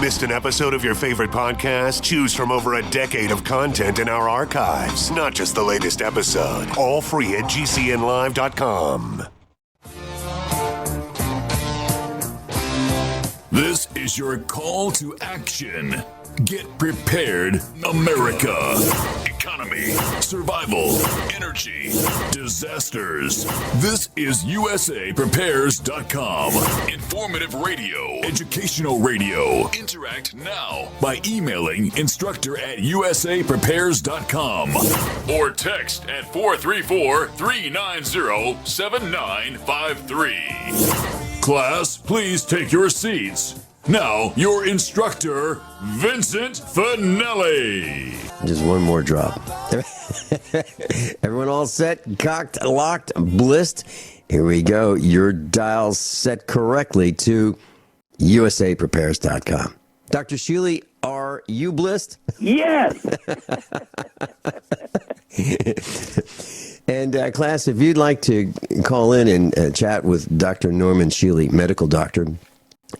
Missed an episode of your favorite podcast? Choose from over a decade of content in our archives, not just the latest episode. All free at gcnlive.com. This is your call to action. Get prepared, America. Economy, survival, energy, disasters. This is USAPrepares.com. Informative radio, educational radio. Interact now by emailing instructor@USAPrepares.com or text at 434-390-7953. Class, please take your seats. Now, your instructor, Vincent Finelli. Just one more drop. Everyone all set, cocked, locked, blissed? Here we go. Your dial's set correctly to USAPrepares.com. Dr. Shealy, are you blissed? Yes. And class, if you'd like to call in and chat with Dr. Norman Shealy, medical doctor,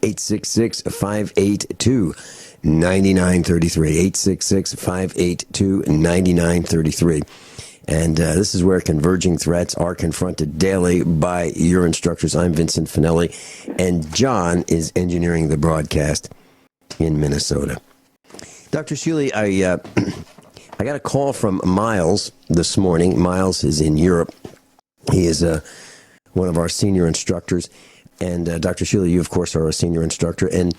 866-582-9933, 866-582-9933. And this is where converging threats are confronted daily by your instructors. I'm Vincent Finelli, and John is engineering the broadcast in Minnesota. Dr. Shealy, I got a call from Miles this morning. Miles is in Europe. He is one of our senior instructors. And Dr. Shealy, you, of course, are a senior instructor. And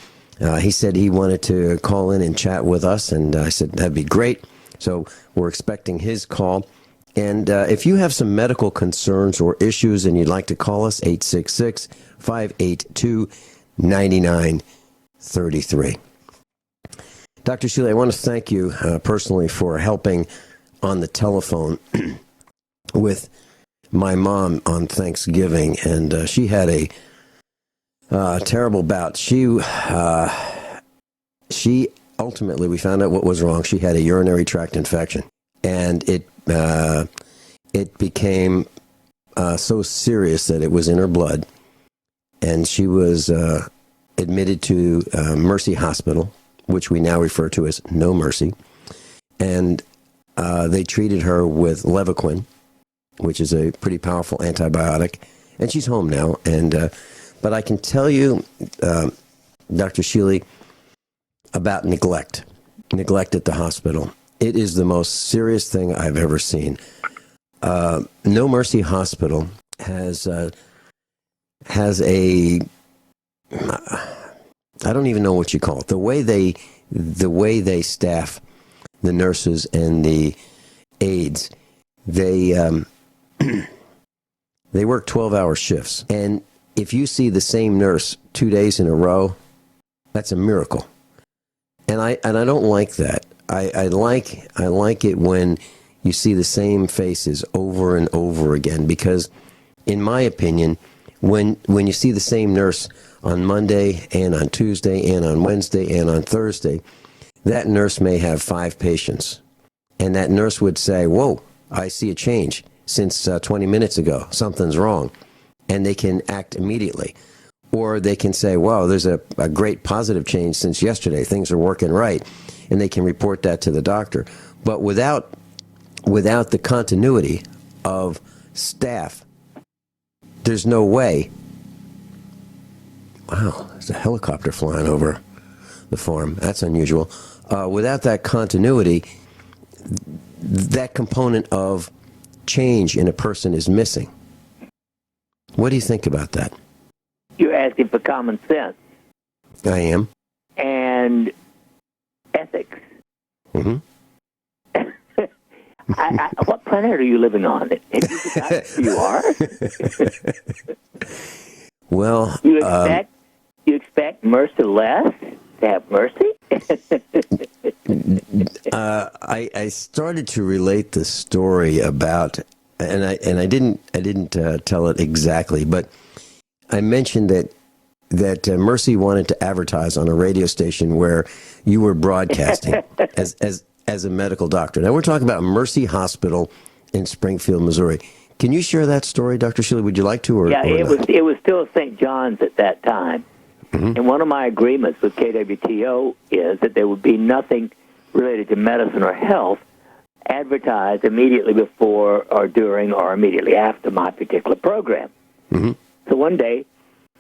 he said he wanted to call in and chat with us. And I said, that'd be great. So we're expecting his call. And if you have some medical concerns or issues and you'd like to call us, 866-582-9933. Dr. Shealy, I want to thank you personally for helping on the telephone with my mom on Thanksgiving. And she had a terrible bout. She ultimately, we found out what was wrong. She had a urinary tract infection, and it became so serious that it was in her blood, and she was admitted to Mercy Hospital, which we now refer to as No Mercy, and they treated her with Levaquin, which is a pretty powerful antibiotic, and she's home now. And but I can tell you, Dr. Shealy, about neglect at the hospital. It is the most serious thing I've ever seen. No Mercy Hospital has a, I don't even know what you call it. The way they staff the nurses and the aides, they work 12-hour shifts. And if you see the same nurse 2 days in a row, that's a miracle. And I don't like that. I like it when you see the same faces over and over again, because in my opinion, when you see the same nurse on Monday and on Tuesday and on Wednesday and on Thursday, that nurse may have 5 patients. And that nurse would say, whoa, I see a change since 20 minutes ago. Something's wrong. And they can act immediately. Or they can say, wow, there's a great positive change since yesterday. Things are working right. And they can report that to the doctor. But without the continuity of staff, there's no way. Wow, there's a helicopter flying over the farm. That's unusual. Without that continuity, that component of change in a person is missing. What do you think about that? You're asking for common sense. I am. And ethics. Mm-hmm. What planet are you living on? You are? Well, you expect merciless to have mercy? I started to relate the story about, and I didn't tell it exactly, but I mentioned that Mercy wanted to advertise on a radio station where you were broadcasting as a medical doctor. Now we're talking about Mercy Hospital in Springfield, Missouri. Can you share that story, Dr. Shealy? Would you like to? It was still St. John's at that time. And one of my agreements with KWTO is that there would be nothing related to medicine or health advertised immediately before or during or immediately after my particular program. So one day,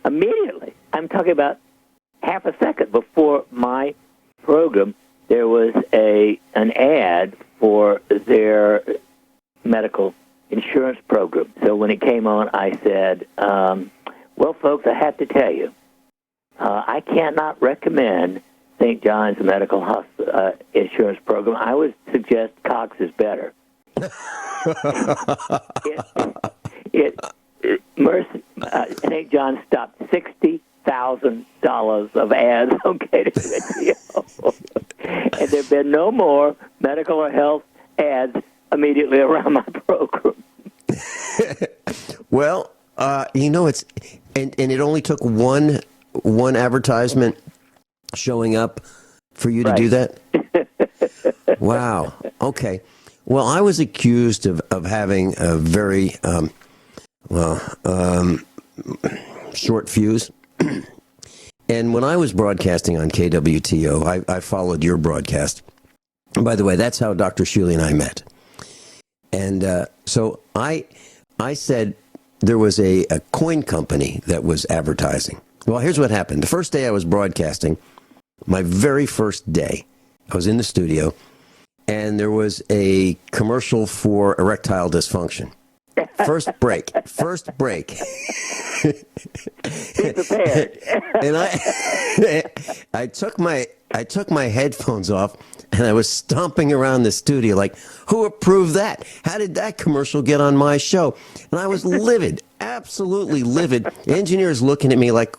immediately, I'm talking about half a second before my program, there was an ad for their medical insurance program. So when it came on, I said, well, folks, I have to tell you, I cannot recommend St. John's Medical Insurance Program. I would suggest Cox is better. St. John stopped $60,000 of ads on KWTO. And there have been no more medical or health ads immediately around my program. Well, it's and it only took one advertisement showing up for you to do that? Wow. Okay. Well, I was accused of having a very short fuse. And when I was broadcasting on KWTO, I followed your broadcast. And by the way, that's how Dr. Shealy and I met. And so I said there was a coin company that was advertising. Well, here's what happened. The first day I was broadcasting, my very first day, I was in the studio, and there was a commercial for erectile dysfunction. First break. Be prepared. And I took my headphones off, and I was stomping around the studio like, who approved that? How did that commercial get on my show? And I was livid, absolutely livid. The engineer's looking at me like,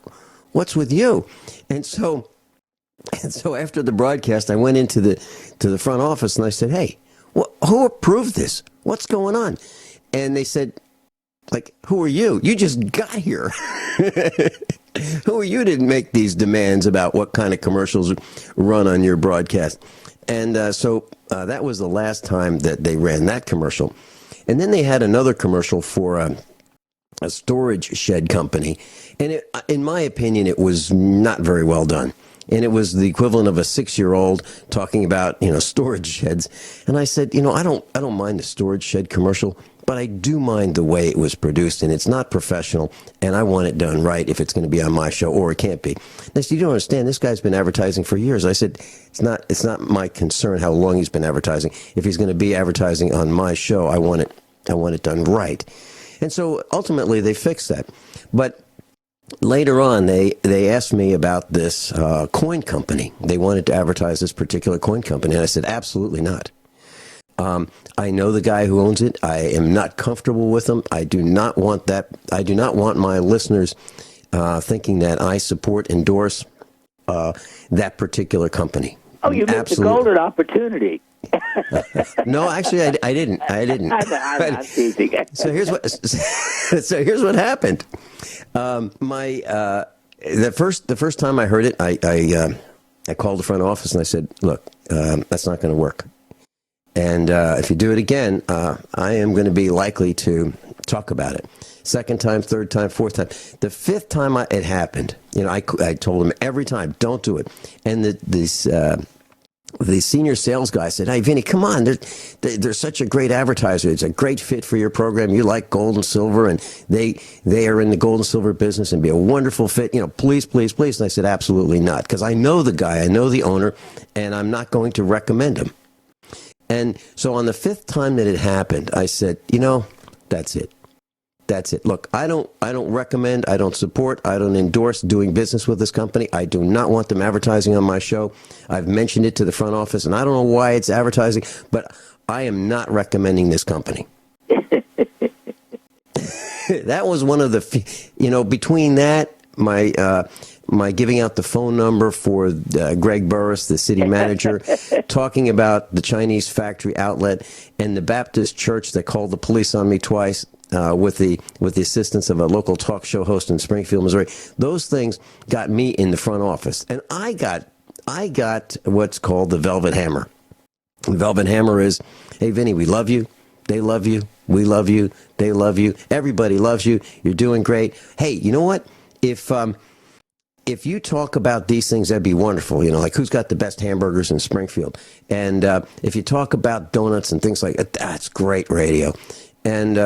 what's with you? And so after the broadcast, I went into the front office and I said, hey, who approved this? What's going on? And they said, like, who are you? You just got here. Who are you to make these demands about what kind of commercials run on your broadcast? And so that was the last time that they ran that commercial. And then they had another commercial for a storage shed company. And in my opinion, it was not very well done. And it was the equivalent of a 6-year-old talking about, storage sheds. And I said, I don't mind the storage shed commercial, but I do mind the way it was produced, and it's not professional, and I want it done right if it's going to be on my show, or it can't be. They said, you don't understand, this guy's been advertising for years. I said, it's not my concern how long he's been advertising. If he's going to be advertising on my show, I want it done right. And so ultimately they fixed that. But later on, they asked me about this coin company. They wanted to advertise this particular coin company, and I said, absolutely not. I know the guy who owns it. I am not comfortable with him. I do not want that. I do not want my listeners thinking that I endorse that particular company. Oh, you missed the golden opportunity. No, actually, I didn't. I'm teasing. So here's what happened. The first time I heard it, I called the front office and I said, look, that's not going to work. And if you do it again, I am going to be likely to talk about it. Second time, third time, fourth time. The fifth time it happened, I told him every time, don't do it. And the senior sales guy said, hey, Vinny, come on. They're such a great advertiser. It's a great fit for your program. You like gold and silver, and they are in the gold and silver business and be a wonderful fit. Please, please, please. And I said, absolutely not, because I know the guy. I know the owner, and I'm not going to recommend him. And so on the fifth time that it happened, I said, that's it. That's it. Look, I don't recommend, I don't support, I don't endorse doing business with this company. I do not want them advertising on my show. I've mentioned it to the front office, and I don't know why it's advertising, but I am not recommending this company. That was one of the, between that, my giving out the phone number for Greg Burris, the city manager, talking about the Chinese factory outlet, and the Baptist church that called the police on me twice with the assistance of a local talk show host in Springfield, Missouri. Those things got me in the front office, and I got what's called the Velvet Hammer. The Velvet Hammer is, hey, Vinny, we love you. They love you. We love you. They love you. Everybody loves you. You're doing great. Hey, you know what? If if you talk about these things, that'd be wonderful. Like who's got the best hamburgers in Springfield, and if you talk about donuts and things like that, that's great radio. And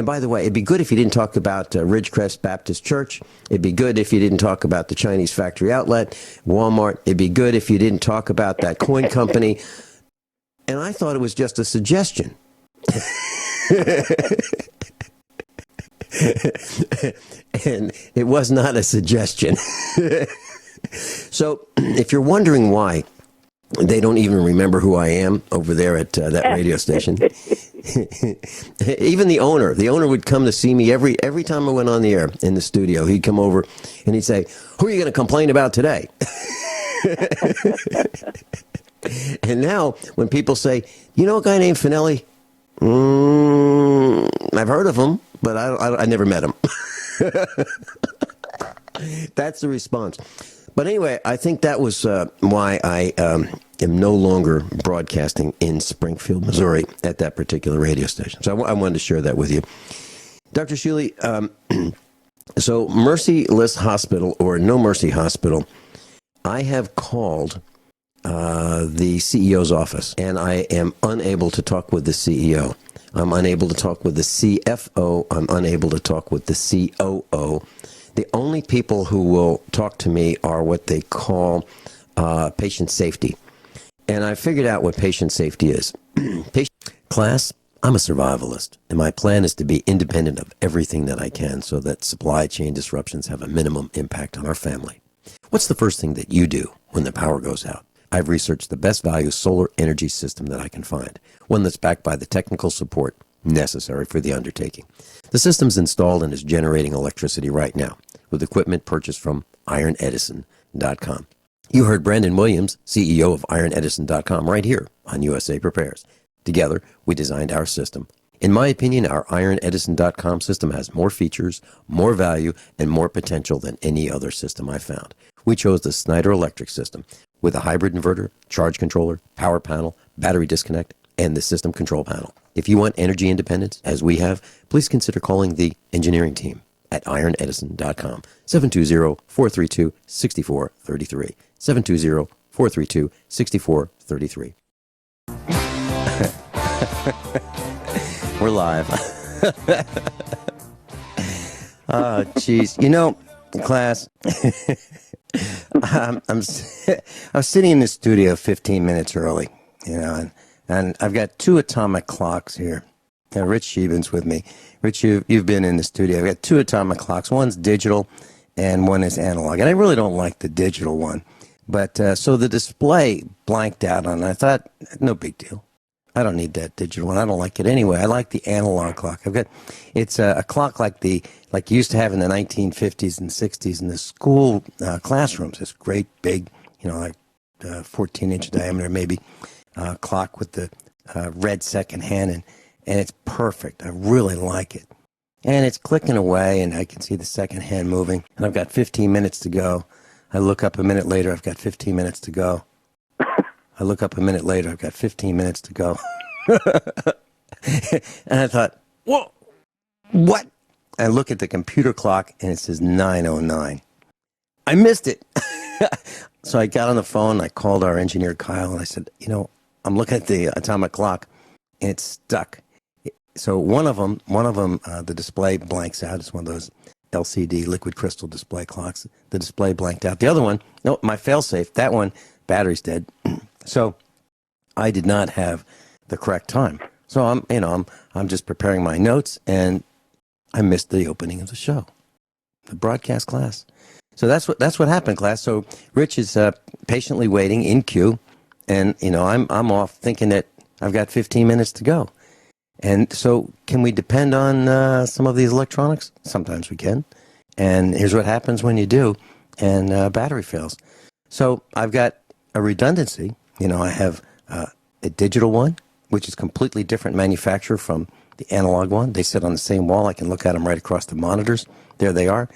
by the way, it'd be good if you didn't talk about Ridgecrest Baptist Church. It'd be good if you didn't talk about the Chinese factory outlet, Walmart. It'd be good if you didn't talk about that coin company. And I thought it was just a suggestion. And it was not a suggestion. So if you're wondering why they don't even remember who I am over there at that radio station, even the owner would come to see me every time I went on the air in the studio. He'd come over and he'd say, "Who are you going to complain about today?" And now when people say, "You know a guy named Finelli?" I've heard of him, but I never met him. That's the response. But anyway, I think that was why I am no longer broadcasting in Springfield, Missouri at that particular radio station. So I wanted to share that with you. Dr. Shealy, so Merciless Hospital or No Mercy Hospital, I have called the CEO's office, and I am unable to talk with the CEO. I'm unable to talk with the CFO. I'm unable to talk with the COO. The only people who will talk to me are what they call patient safety. And I figured out what patient safety is. Class, I'm a survivalist, and my plan is to be independent of everything that I can so that supply chain disruptions have a minimum impact on our family. What's the first thing that you do when the power goes out? I've researched the best value solar energy system that I can find, one that's backed by the technical support necessary for the undertaking. The system's installed and is generating electricity right now with equipment purchased from ironedison.com. You heard Brandon Williams, CEO of ironedison.com, right here on USA Prepares. Together, we designed our system. In my opinion, our ironedison.com system has more features, more value, and more potential than any other system I found. We chose the Snyder Electric system with a hybrid inverter, charge controller, power panel, battery disconnect, and the system control panel. If you want energy independence, as we have, please consider calling the engineering team at ironedison.com, 720-432-6433, 720-432-6433. We're live. Oh, jeez. Class, I was sitting in the studio 15 minutes early, and I've got two atomic clocks here. Rich Scheben's with me. Rich, you've been in the studio. I've got two atomic clocks. One's digital and one is analog. And I really don't like the digital one. But so the display blanked out on it. I thought, no big deal. I don't need that digital one. I don't like it anyway. I like the analog clock. It's a clock like you used to have in the 1950s and 60s in the school classrooms. This great big, 14-inch diameter maybe clock with the red second hand, and it's perfect. I really like it. And it's clicking away, and I can see the second hand moving. And I've got 15 minutes to go. I look up a minute later. I've got 15 minutes to go. I look up a minute later, I've got 15 minutes to go. And I thought, whoa, what? I look at the computer clock, and it says 9:09. I missed it. So I got on the phone, I called our engineer, Kyle, and I said, I'm looking at the atomic clock, and it's stuck. So one of them, the display blanks out. It's one of those LCD liquid crystal display clocks. The display blanked out. The other one, no, my fail-safe, that one, battery's dead. So I did not have the correct time. So I'm just preparing my notes, and I missed the opening of the show, the broadcast class. So that's what happened, class. So Rich is patiently waiting in queue, and I'm off thinking that I've got 15 minutes to go. And so can we depend on some of these electronics? Sometimes we can. And here's what happens when you do, and battery fails. So I've got a redundancy. I have a digital one, which is completely different manufacturer from the analog one. They sit on the same wall. I can look at them right across the monitors. There they are.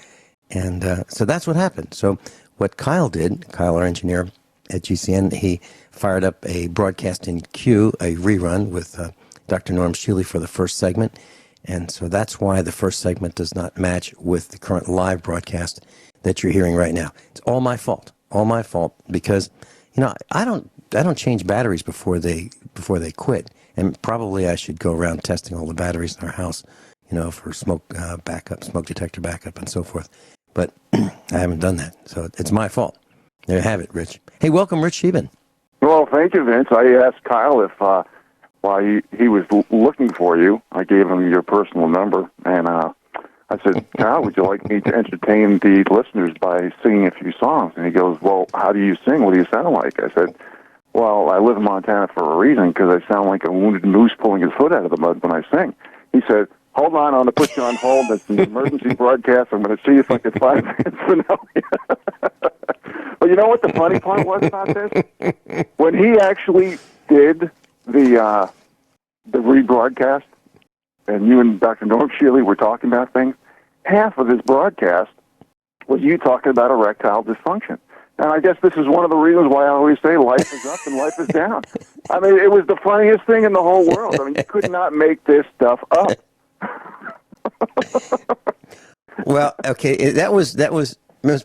And so that's what happened. So what Kyle did, Kyle, our engineer at GCN, he fired up a broadcast in queue, a rerun with Dr. Norm Shealy for the first segment. And so that's why the first segment does not match with the current live broadcast. that you're hearing right now. It's all my fault. All my fault because, I don't change batteries before they quit. And probably I should go around testing all the batteries in our house, for smoke backup, smoke detector backup, and so forth. But I haven't done that, so it's my fault. There you have it, Rich. Hey, welcome, Rich Scheben. Well, thank you, Vince. I asked Kyle if while he was looking for you, I gave him your personal number, and I said, Kyle, would you like me to entertain the listeners by singing a few songs? And he goes, well, how do you sing? What do you sound like? I said, well, I live in Montana for a reason because I sound like a wounded moose pulling his foot out of the mud when I sing. He said, hold on, I'm going to put you on hold. It's an emergency broadcast. I'm going to see if I can find Finelli. Well, you know what the funny part was about this? When he actually did the rebroadcast, and you and Dr. Norm Shealy were talking about things, half of his broadcast was you talking about erectile dysfunction. And I guess this is one of the reasons why I always say life is up and life is down. I mean, it was the funniest thing in the whole world. I mean, you could not make this stuff up. Well, okay, that was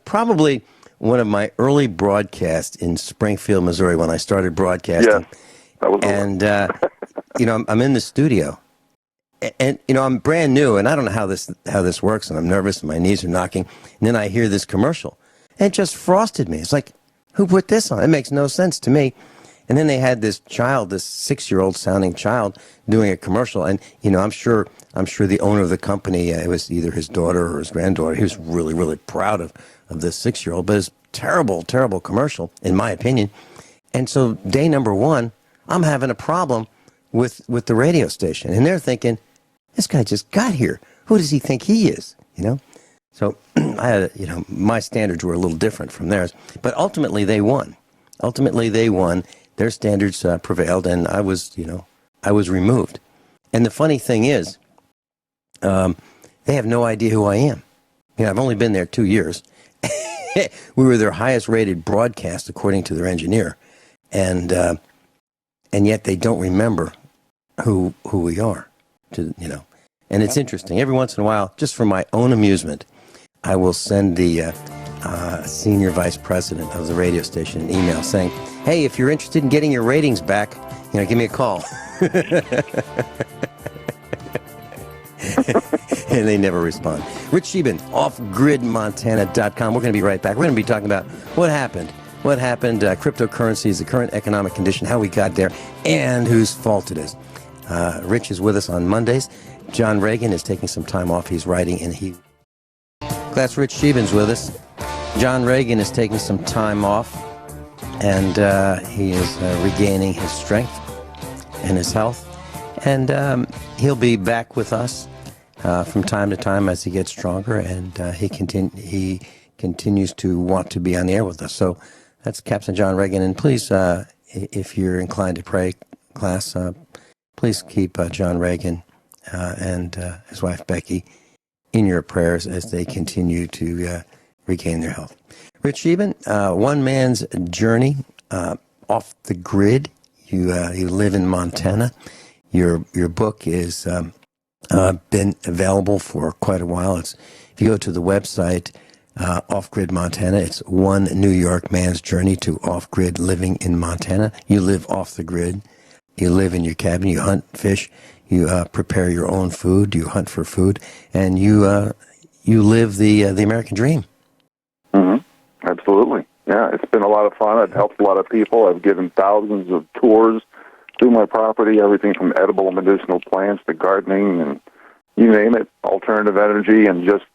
probably one of my early broadcasts in Springfield, Missouri, when I started broadcasting. Yes, that was and I'm in the studio, and I'm brand new, and I don't know how this works, and I'm nervous, and my knees are knocking. And then I hear this commercial, and it just frosted me. It's like, who put this on? It makes no sense to me. And then they had this child, this 6-year-old sounding child, doing a commercial, and I'm sure the owner of the company, it was either his daughter or his granddaughter. He was really, really proud of this 6-year-old, but it's terrible, terrible commercial, in my opinion. And so day number one, I'm having a problem with the radio station, and they're thinking, this guy just got here. Who does he think he is? So I had, my standards were a little different from theirs, but ultimately they won. Their standards prevailed, and I was removed. And the funny thing is, they have no idea who I am. I've only been there 2 years. We were their highest-rated broadcast, according to their engineer, and yet they don't remember who we are. And it's interesting. Every once in a while, just for my own amusement, I will send the senior vice president of the radio station an email saying, hey, if you're interested in getting your ratings back, give me a call. And they never respond. Rich Scheben, offgridmontana.com. We're going to be right back. We're going to be talking about what happened, cryptocurrencies, the current economic condition, how we got there, and whose fault it is. Rich is with us on Mondays. John Regan is taking some time off. He's writing, and that's Rich Scheben's with us. John Regan is taking some time off, and he is regaining his strength and his health. And he'll be back with us from time to time as he gets stronger, and he continues to want to be on the air with us. So that's Captain John Regan. And please, if you're inclined to pray, class, please keep John Regan and his wife Becky in your prayers as they continue to regain their health. Rich Scheben, one man's journey off the grid. You live in Montana. Your book is been available for quite a while. If you go to the website Off Grid Montana, it's One New York Man's Journey to Off Grid Living in Montana. You live off the grid. You live in your cabin. You hunt, fish. You prepare your own food. You hunt for food, and you live the American dream. Mm-hmm. Absolutely. Yeah, it's been a lot of fun. I've helped a lot of people. I've given thousands of tours through my property, everything from edible and medicinal plants to gardening and you name it, alternative energy, and just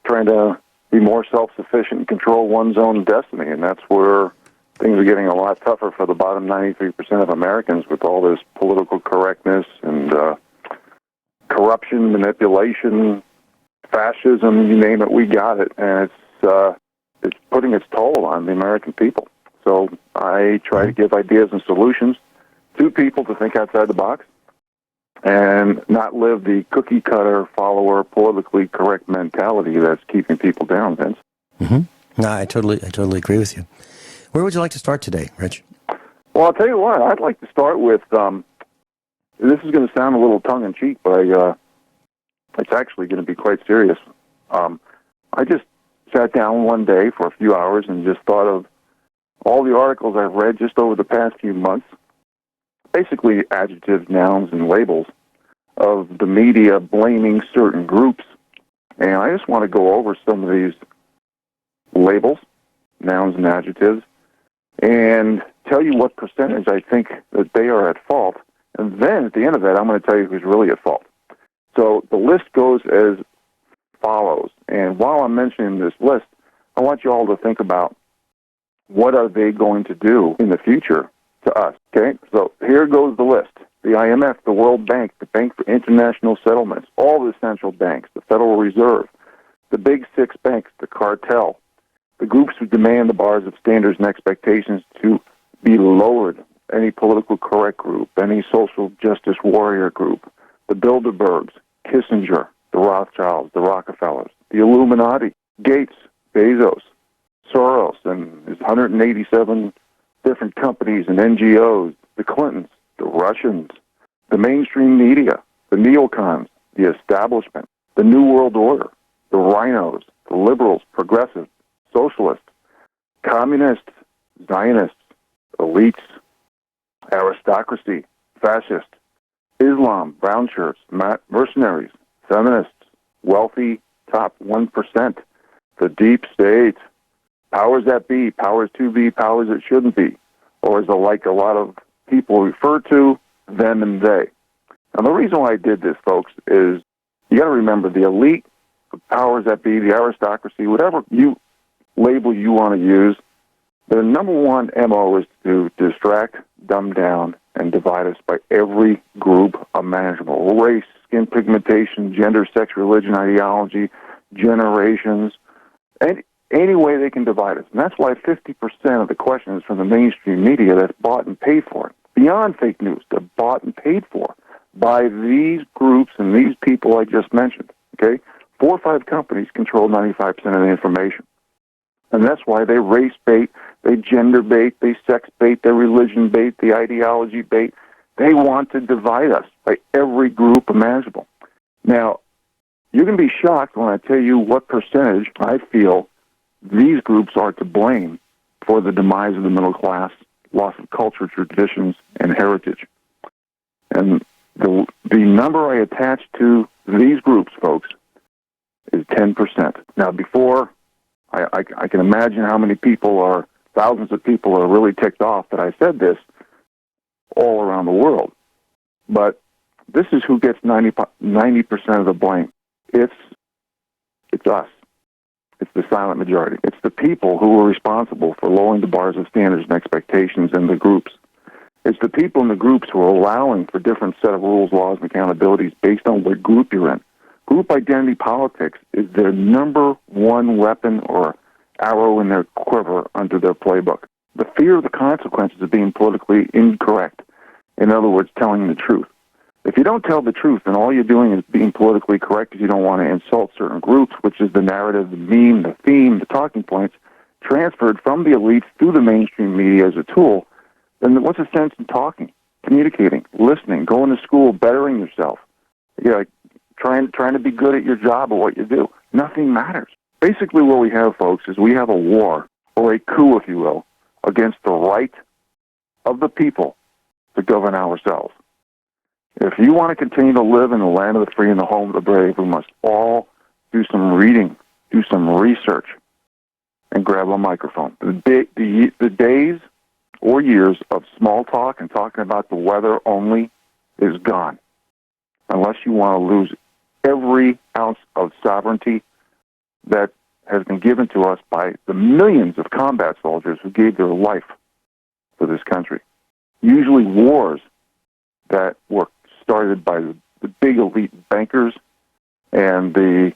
trying to be more self-sufficient and control one's own destiny. And that's where things are getting a lot tougher for the bottom 93% of Americans with all this political correctness and corruption, manipulation, fascism, you name it, we got it. And it's putting its toll on the American people. So I try to give ideas and solutions to people to think outside the box and not live the cookie-cutter, follower, politically correct mentality that's keeping people down, Vince. Mm-hmm. No, I totally agree with you. Where would you like to start today, Rich? Well, I'll tell you what, I'd like to start with, this is going to sound a little tongue-in-cheek, but it's actually going to be quite serious. I just sat down one day for a few hours and just thought of all the articles I've read just over the past few months, basically adjectives, nouns, and labels of the media blaming certain groups. And I just want to go over some of these labels, nouns, and adjectives, and tell you what percentage I think that they are at fault. And then at the end of that, I'm going to tell you who's really at fault. So the list goes as follows. And while I'm mentioning this list, I want you all to think about what are they going to do in the future to us, okay? So here goes the list. The IMF, the World Bank, the Bank for International Settlements, all the central banks, the Federal Reserve, the big six banks, the cartel, the groups who demand the bars of standards and expectations to be lowered, any political correct group, any social justice warrior group, the Bilderbergs, Kissinger, the Rothschilds, the Rockefellers, the Illuminati, Gates, Bezos, Soros, and his 187 different companies and NGOs, the Clintons, the Russians, the mainstream media, the neocons, the establishment, the New World Order, the rhinos, the liberals, progressives, socialists, communists, Zionists, elites, aristocracy, fascists, Islam, brown shirts, mercenaries, feminists, wealthy top 1%, the deep state, powers that be, powers to be, powers that shouldn't be, or as like a lot of people refer to, them and they. Now, the reason why I did this, folks, is you got to remember the elite, the powers that be, the aristocracy, whatever label you want to use, their number one MO is to distract, dumb down, and divide us by every group imaginable. Race, skin pigmentation, gender, sex, religion, ideology, generations, and any way they can divide us. And that's why 50% of the questions from the mainstream media that's bought and paid for. Beyond fake news, they're bought and paid for by these groups and these people I just mentioned. Okay? 4 or 5 companies control 95% of the information. And that's why they race bait, they gender bait, they sex bait, they religion bait, the ideology bait. They want to divide us by every group imaginable. Now, you're going to be shocked when I tell you what percentage I feel these groups are to blame for the demise of the middle class, loss of culture, traditions, and heritage. And the number I attach to these groups, folks, is 10%. Now, before, I can imagine how many people are, thousands of people are really ticked off that I said this all around the world. But this is who gets 90% of the blame. It's us. It's the silent majority. It's the people who are responsible for lowering the bars of standards and expectations in the groups. It's the people in the groups who are allowing for different set of rules, laws, and accountabilities based on what group you're in. Group identity politics is their number one weapon or arrow in their quiver under their playbook. The fear of the consequences of being politically incorrect. In other words, telling the truth. If you don't tell the truth, then all you're doing is being politically correct because you don't want to insult certain groups, which is the narrative, the meme, the theme, the talking points, transferred from the elites through the mainstream media as a tool. Then what's the sense in talking, communicating, listening, going to school, bettering yourself? Trying to be good at your job or what you do. Nothing matters. Basically what we have, folks, is we have a war, or a coup, if you will, against the right of the people to govern ourselves. If you want to continue to live in the land of the free and the home of the brave, we must all do some reading, do some research, and grab a microphone. The days or years of small talk and talking about the weather only is gone, unless you want to lose every ounce of sovereignty that has been given to us by the millions of combat soldiers who gave their life for this country. Usually wars that were started by the big elite bankers and the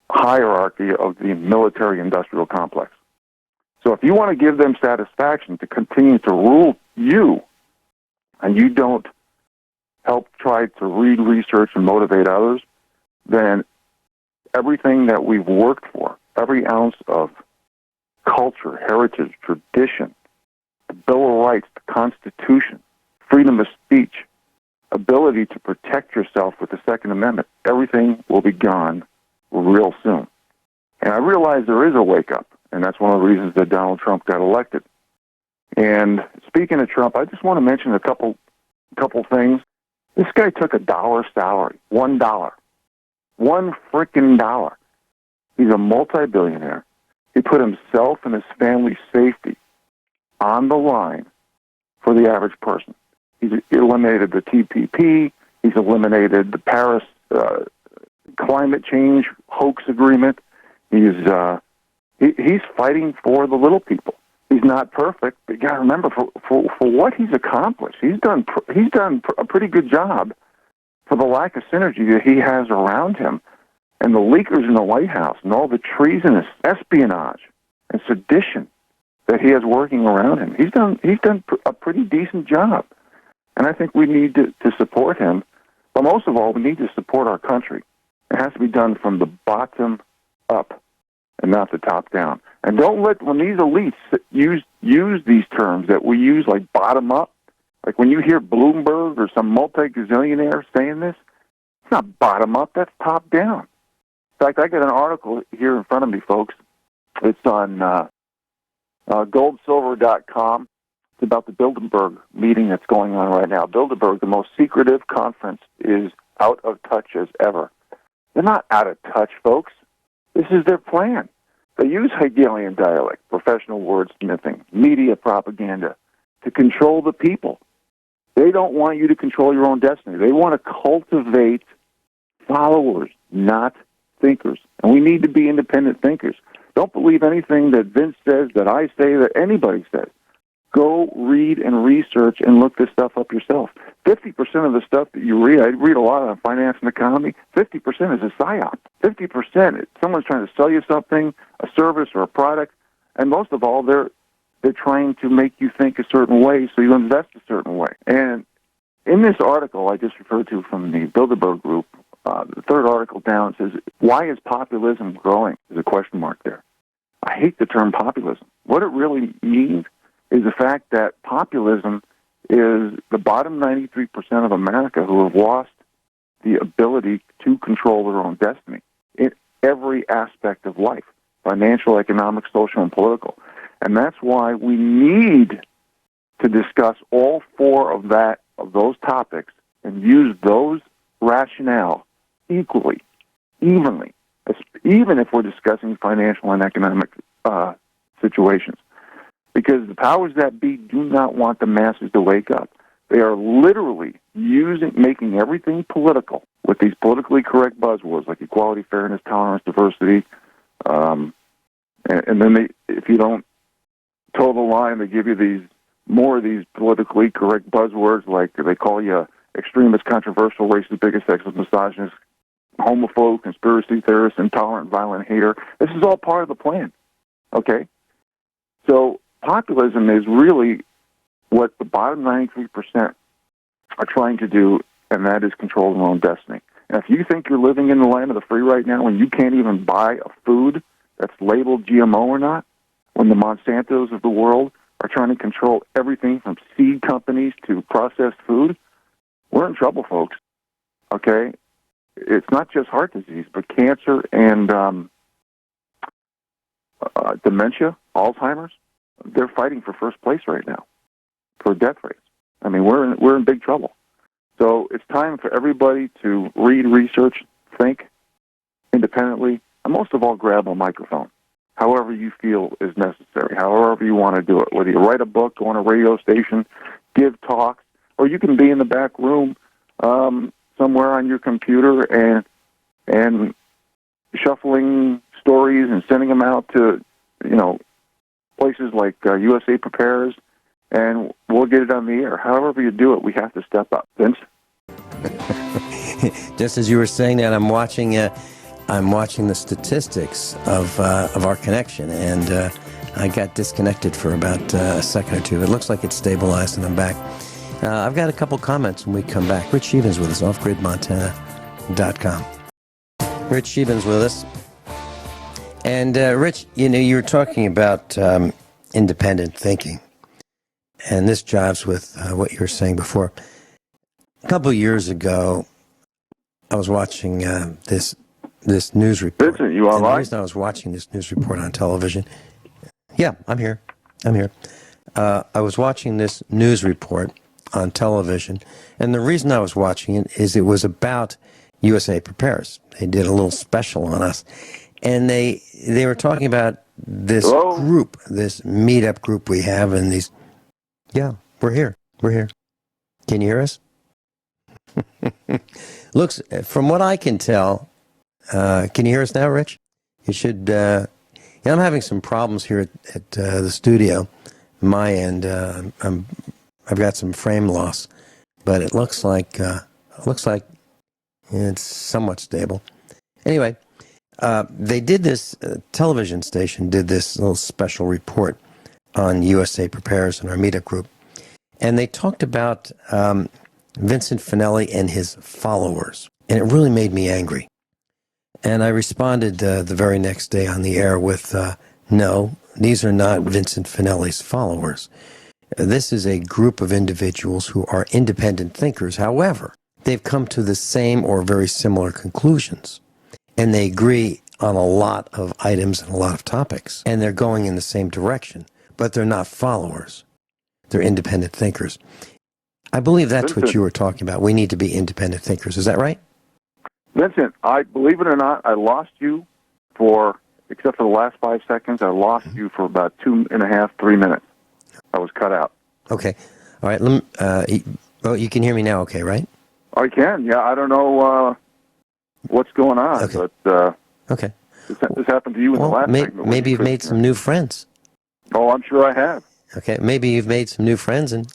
hierarchy of the military-industrial complex. So if you want to give them satisfaction to continue to rule you, and you don't help try to read, research, and motivate others, then everything that we've worked for, every ounce of culture, heritage, tradition, the Bill of Rights, the Constitution, freedom of speech, ability to protect yourself with the Second Amendment, everything will be gone real soon. And I realize there is a wake-up, and that's one of the reasons that Donald Trump got elected. And speaking of Trump, I just want to mention a couple things. This guy took $1 salary, $1. $1 freaking dollar. He's a multi-billionaire. He put himself and his family's safety on the line for the average person. He's eliminated the TPP. He's eliminated the Paris climate change hoax agreement. He's fighting for the little people. He's not perfect, but you got to remember for what he's accomplished, he's done a pretty good job for the lack of synergy that he has around him, and the leakers in the White House, and all the treasonous espionage and sedition that he has working around him. He's done a pretty decent job, and I think we need to support him. But most of all, we need to support our country. It has to be done from the bottom up and not the top down. And don't let, when these elites use these terms that we use, like bottom up, like when you hear Bloomberg or some multi-gazillionaire saying this, it's not bottom up, that's top down. In fact, I got an article here in front of me, folks. It's on goldsilver.com. It's about the Bilderberg meeting that's going on right now. Bilderberg, the most secretive conference, is out of touch as ever. They're not out of touch, folks. This is their plan. They use Hegelian dialect, professional wordsmithing, media propaganda to control the people. They don't want you to control your own destiny. They want to cultivate followers, not thinkers. And we need to be independent thinkers. Don't believe anything that Vince says, that I say, that anybody says. Go read and research and look this stuff up yourself. 50% of the stuff that you read, I read a lot on finance and economy, 50% is a psyop. 50%, someone's trying to sell you something, a service or a product, and most of all, they're trying to make you think a certain way so you invest a certain way. And in this article I just referred to from the Bilderberg Group, the third article down says, why is populism growing? There's a question mark there. I hate the term populism. What it really means is the fact that populism is the bottom 93% of America who have lost the ability to control their own destiny in every aspect of life, financial, economic, social, and political. And that's why we need to discuss all four of those topics and use those rationale evenly, even if we're discussing financial and economic situations. Because the powers that be do not want the masses to wake up. They are literally making everything political with these politically correct buzzwords like equality, fairness, tolerance, diversity. And then if you don't toe the line, they give you more of these politically correct buzzwords, like they call you extremist, controversial, racist, bigot, sexist, misogynist, homophobe, conspiracy theorist, intolerant, violent, hater. This is all part of the plan. Okay? So populism is really what the bottom 93% are trying to do, and that is control their own destiny. And if you think you're living in the land of the free right now and you can't even buy a food that's labeled GMO or not, when the Monsantos of the world are trying to control everything from seed companies to processed food, we're in trouble, folks. Okay? It's not just heart disease, but cancer and dementia, Alzheimer's. They're fighting for first place right now for death rates. I mean, we're in big trouble. So it's time for everybody to read, research, think independently, and most of all, grab a microphone, however you feel is necessary, however you want to do it, whether you write a book, go on a radio station, give talks, or you can be in the back room somewhere on your computer and shuffling stories and sending them out to, places like USA Prepares, and we'll get it on the air. However you do it, we have to step up. Vince? Just as you were saying that, I'm watching the statistics of our connection, and I got disconnected for about a second or two. It looks like it's stabilized, and I'm back. I've got a couple comments when we come back. Rich Sheben's with us, offgridmontana.com. Rich Sheben's with us. And Rich, you were talking about independent thinking, and this jives with what you were saying before. A couple of years ago, I was watching this this news report. Vincent, you all and the right? reason I was watching this news report on television, yeah, I'm here. I was watching this news report on television, and the reason I was watching it is it was about USA Prepares. They did a little special on us, and they were talking about this group, this meetup group we have, and these. Yeah, we're here. Can you hear us? Looks, from what I can tell, can you hear us now, Rich? You should. Yeah, I'm having some problems here at the studio. My end, I've got some frame loss, but it looks like it's somewhat stable. Anyway, they did this television station did this little special report on USA Prepares and our meetup group, and they talked about Vincent Finelli and his followers, and it really made me angry. And I responded the very next day on the air with, no, these are not Vincent Finelli's followers. This is a group of individuals who are independent thinkers. However, they've come to the same or very similar conclusions, and they agree on a lot of items and a lot of topics, and they're going in the same direction, but they're not followers. They're independent thinkers. I believe that's what you were talking about. We need to be independent thinkers. Is that right? Vincent, I believe it or not, I lost you except for the last 5 seconds, I lost you for about 2.5, 3 minutes. I was cut out. Okay. All right. You can hear me now, okay, right? I can, yeah. I don't know what's going on, okay. But okay. This happened to you in the last segment. Maybe you've made some new friends. Oh, I'm sure I have. Okay, maybe you've made some new friends, and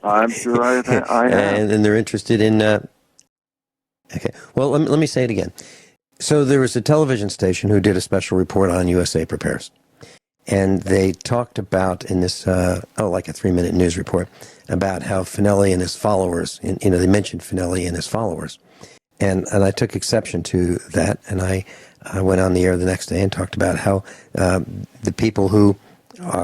I'm sure I have. And they're interested in. Okay, well, let me say it again. So there was a television station who did a special report on USA Prepares, and they talked about in this like a 3-minute news report about how Finelli and his followers. They mentioned Finelli and his followers, and I took exception to that, and I went on the air the next day and talked about how the people who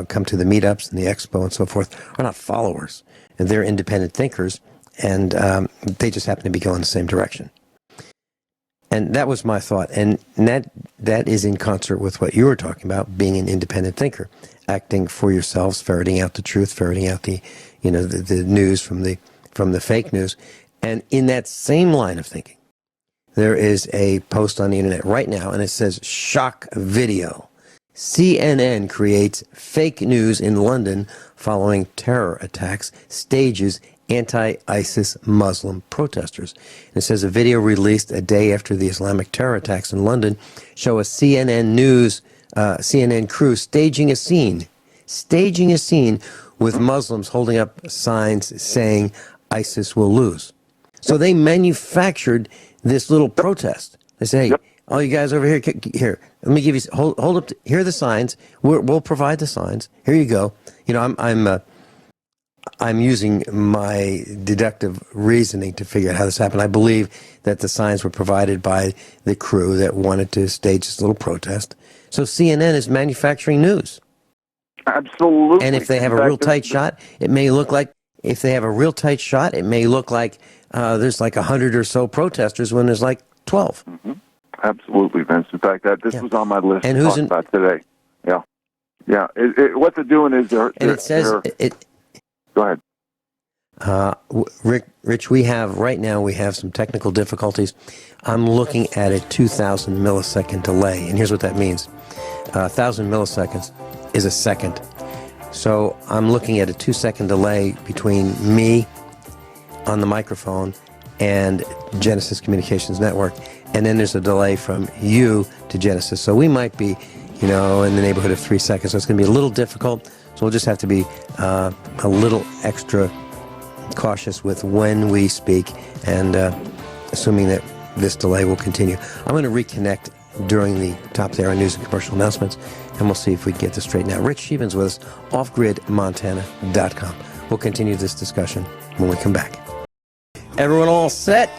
come to the meetups and the expo and so forth are not followers. And they're independent thinkers, and they just happen to be going the same direction. And that was my thought. And that is in concert with what you were talking about, being an independent thinker, acting for yourselves, ferreting out the truth, ferreting out the news from the fake news. And in that same line of thinking, there is a post on the internet right now, and it says, shock video. CNN creates fake news in London following terror attacks, stages anti-ISIS Muslim protesters. And it says a video released a day after the Islamic terror attacks in London show a CNN crew staging a scene with Muslims holding up signs saying ISIS will lose. So they manufactured this little protest. They say, hey, all you guys over here, let me give you, hold up, here are the signs. We'll provide the signs. Here you go. I'm using my deductive reasoning to figure out how this happened. I believe that the signs were provided by the crew that wanted to stage this little protest. So CNN is manufacturing news. Absolutely. And if they have a real tight shot, it may look like, there's like 100 or so protesters when there's like 12. Mm-hmm. Absolutely, Vince. In fact, this was on my list and to talk about today. Yeah. Yeah. What they're doing is they're... And it says... Go ahead. Rich, we have some technical difficulties. I'm looking at a 2,000 millisecond delay, and here's what that means. 1,000 milliseconds is a second. So I'm looking at a 2-second delay between me on the microphone and Genesis Communications Network, and then there's a delay from you to Genesis. So we might be, in the neighborhood of 3 seconds. So it's going to be a little difficult. So we'll just have to be a little extra cautious with when we speak, and assuming that this delay will continue. I'm going to reconnect during the top of the hour news and commercial announcements, and we'll see if we can get this straightened out. Rich Sheben's with us, offgridmontana.com. We'll continue this discussion when we come back. Everyone all set,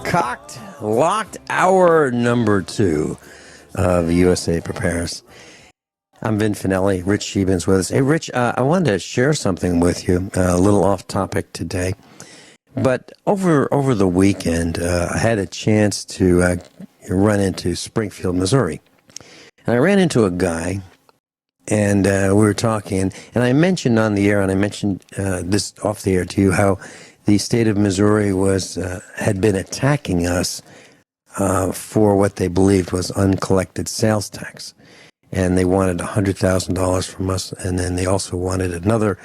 cocked, locked, hour number 2 of USA Prepares. I'm Vin Finelli. Rich Sheben's with us. Hey, Rich, I wanted to share something with you, a little off topic today. But over the weekend, I had a chance to run into Springfield, Missouri. And I ran into a guy, and we were talking, and I mentioned on the air, and I mentioned this off the air to you, how the state of Missouri had been attacking us for what they believed was uncollected sales tax. And they wanted $100,000 from us, and then they also wanted another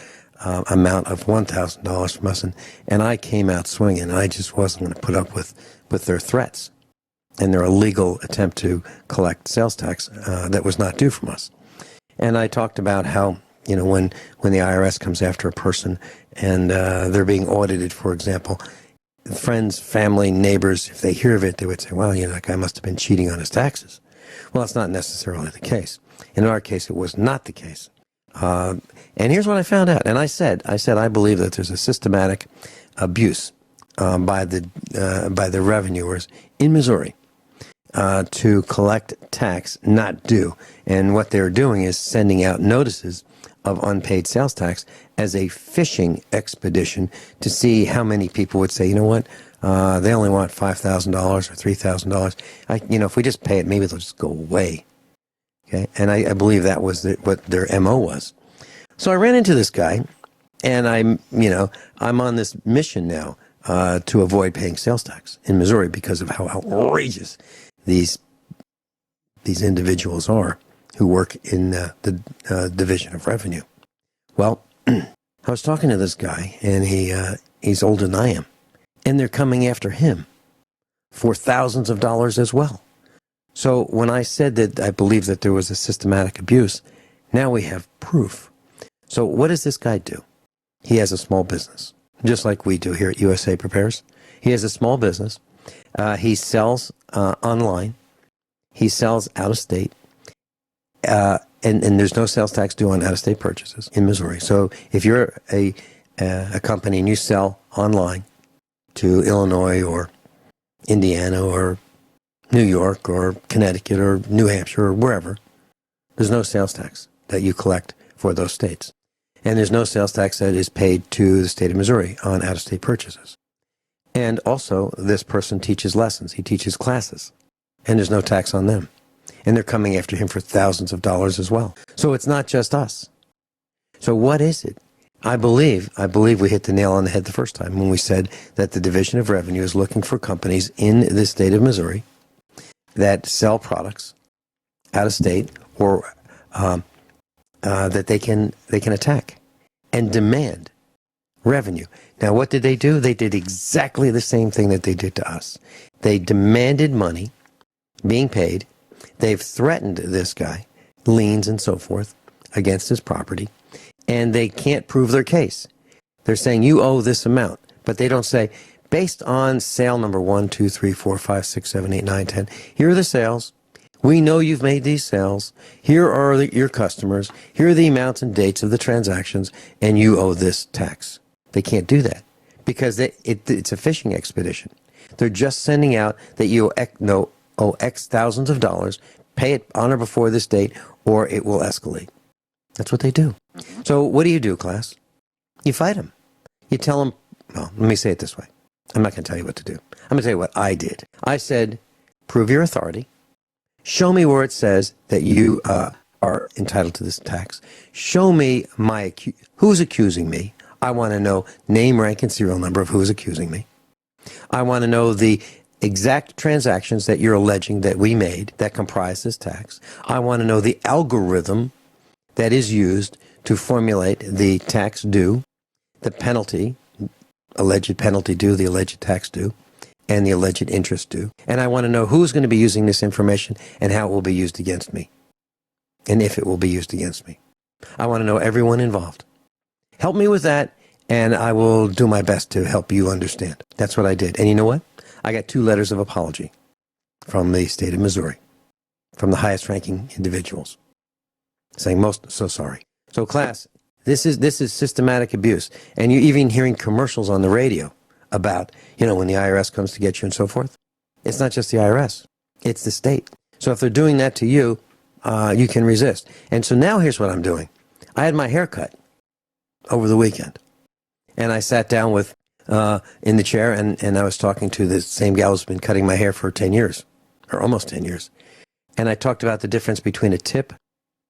amount of $1,000 from us. And I came out swinging. I just wasn't going to put up with their threats and their illegal attempt to collect sales tax that was not due from us. And I talked about how, when the IRS comes after a person and they're being audited, for example, friends, family, neighbors, if they hear of it, they would say, well, that guy must have been cheating on his taxes. Well, that's not necessarily the case. In our case, it was not the case. And here's what I found out. And I said, I believe that there's a systematic abuse by the revenuers in Missouri to collect tax not due. And what they're doing is sending out notices of unpaid sales tax as a fishing expedition to see how many people would say, you know what, they only want $5,000 or $3,000. If we just pay it, maybe they'll just go away. Okay, and I believe that was what their MO was. So I ran into this guy, and I'm on this mission now to avoid paying sales tax in Missouri because of how outrageous these individuals are who work in the Division of Revenue. Well, I was talking to this guy, and he's older than I am, and they're coming after him for thousands of dollars as well. So when I said that I believe that there was a systematic abuse, now we have proof. So what does this guy do? He has a small business, just like we do here at USA Prepares. He has a small business. He sells online. He sells out of state. And there's no sales tax due on out-of-state purchases in Missouri. So if you're a company and you sell online to Illinois or Indiana or New York or Connecticut or New Hampshire or wherever, there's no sales tax that you collect for those states. And there's no sales tax that is paid to the state of Missouri on out-of-state purchases. And also, this person teaches lessons. He teaches classes. And there's no tax on them. And they're coming after him for thousands of dollars as well. So it's not just us. So what is it? I believe we hit the nail on the head the first time when we said that the Division of Revenue is looking for companies in the state of Missouri that sell products out of state or that they can attack and demand revenue. Now, what did they do? They did exactly the same thing that they did to us. They demanded money being paid. They've threatened this guy, liens and so forth, against his property, and they can't prove their case. They're saying, you owe this amount, but they don't say, based on sale number 1, 2, 3, 4, 5, 6, 7, 8, 9, 10, here are the sales. We know you've made these sales. Here are your customers. Here are the amounts and dates of the transactions, and you owe this tax. They can't do that because it's a fishing expedition. They're just sending out that you owe X thousands of dollars, pay it on or before this date, or it will escalate. That's what they do. So what do you do, class? You fight them. You tell them, well, let me say it this way. I'm not going to tell you what to do. I'm going to tell you what I did. I said, prove your authority. Show me where it says that you are entitled to this tax. Show me who's accusing me. I want to know name, rank, and serial number of who's accusing me. I want to know the exact transactions that you're alleging that we made that comprise this tax. I want to know the algorithm that is used to formulate the tax due, the penalty, alleged penalty due, the alleged tax due, and the alleged interest due. And I want to know who's going to be using this information and how it will be used against me, and if it will be used against me. I want to know everyone involved. Help me with that, and I will do my best to help you understand. That's what I did. And you know what? I got 2 letters of apology from the state of Missouri, from the highest ranking individuals, saying so sorry. So class, this is systematic abuse. And you're even hearing commercials on the radio about, when the IRS comes to get you and so forth. It's not just the IRS. It's the state. So if they're doing that to you, you can resist. And so now here's what I'm doing. I had my hair cut over the weekend. And I sat down with in the chair, and I was talking to the same gal who's been cutting my hair for 10 years, or almost 10 years. And I talked about the difference between a tip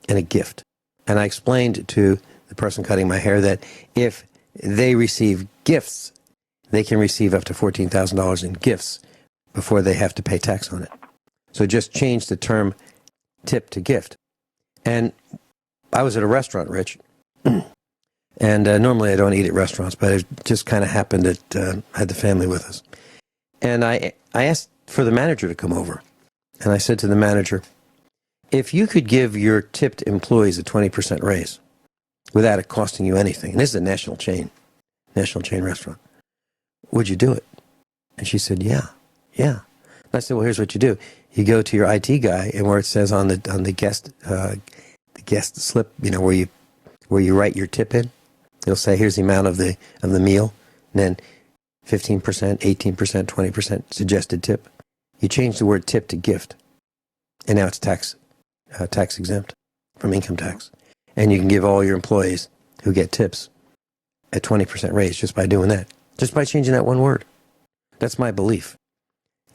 and a gift. And I explained to the person cutting my hair that if they receive gifts, they can receive up to $14,000 in gifts before they have to pay tax on it. So just change the term tip to gift. And I was at a restaurant, Rich, and normally I don't eat at restaurants, but it just kind of happened that I had the family with us. And I asked for the manager to come over. And I said to the manager, if you could give your tipped employees a 20% raise without it costing you anything, and this is a national chain restaurant, would you do it? And she said, yeah. And I said, well, here's what you do. You go to your IT guy, and where it says on the guest slip, where you write your tip in, it'll say, here's the amount of the meal, and then 15%, 18%, 20% suggested tip. You change the word tip to gift, and now it's tax exempt from income tax. And you can give all your employees who get tips a 20% raise just by doing that, just by changing that one word. That's my belief.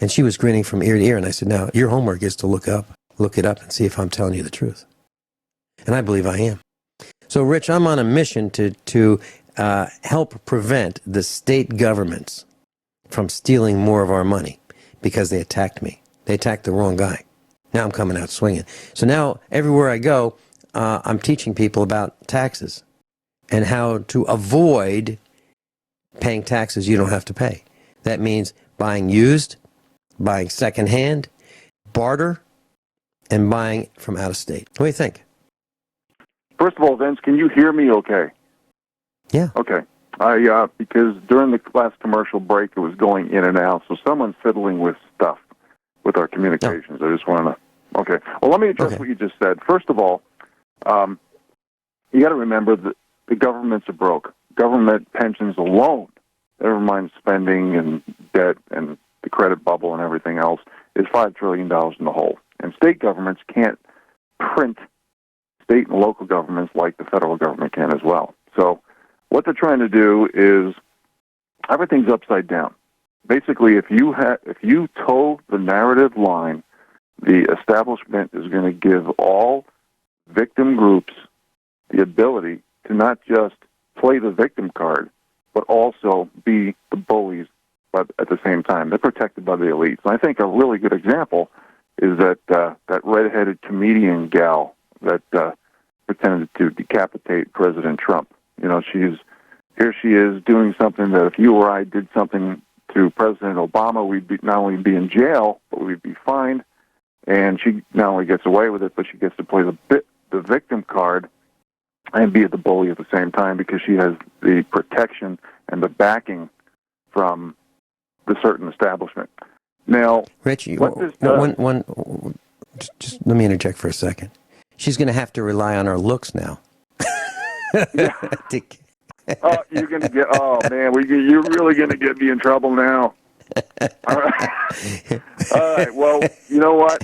And she was grinning from ear to ear, and I said, now, your homework is to look it up and see if I'm telling you the truth. And I believe I am. So, Rich, I'm on a mission to help prevent the state governments from stealing more of our money because they attacked me. They attacked the wrong guy. Now I'm coming out swinging. So now, everywhere I go, I'm teaching people about taxes and how to avoid paying taxes you don't have to pay. That means buying used, buying secondhand, barter, and buying from out of state. What do you think? First of all, Vince, can you hear me okay? Yeah. Okay. Because during the last commercial break, it was going in and out, so someone's fiddling with stuff with our communications. I just want to... Okay. Well, let me address what you just said. First of all, you got to remember that the governments are broke. Government pensions alone, never mind spending and debt and the credit bubble and everything else, is $5 trillion in the hole. And state governments can't print state and local governments like the federal government can as well. So what they're trying to do is everything's upside down. Basically, if you toe the narrative line, the establishment is going to give all victim groups the ability to not just play the victim card, but also be the bullies, but at the same time. They're protected by the elites. And I think a really good example is that red-headed comedian gal that pretended to decapitate President Trump. Here she is doing something that if you or I did something to President Obama, we'd not only be in jail, but we'd be fined. And she not only gets away with it, but she gets to play the victim card and be the bully at the same time because she has the protection and the backing from the certain establishment. Now, Rich, just let me interject for a second. She's going to have to rely on her looks now. You're going to get. Oh man, you're really going to get me in trouble now. All right. Well, you know what?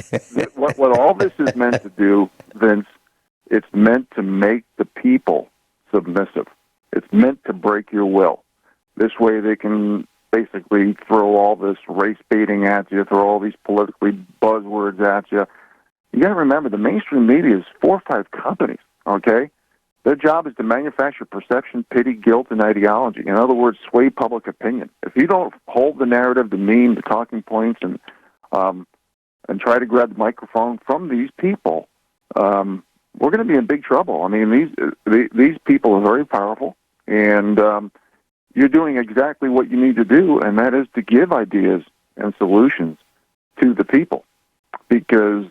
What all this is meant to do, Vince, it's meant to make the people submissive. It's meant to break your will. This way they can basically throw all this race baiting at you, throw all these politically buzzwords at you. You got to remember, the mainstream media is 4 or 5 companies, okay? Their job is to manufacture perception, pity, guilt, and ideology. In other words, sway public opinion. If you don't hold the narrative, the meme, the talking points, and try to grab the microphone from these people, we're going to be in big trouble. I mean, these people are very powerful, and you're doing exactly what you need to do, and that is to give ideas and solutions to the people. Because,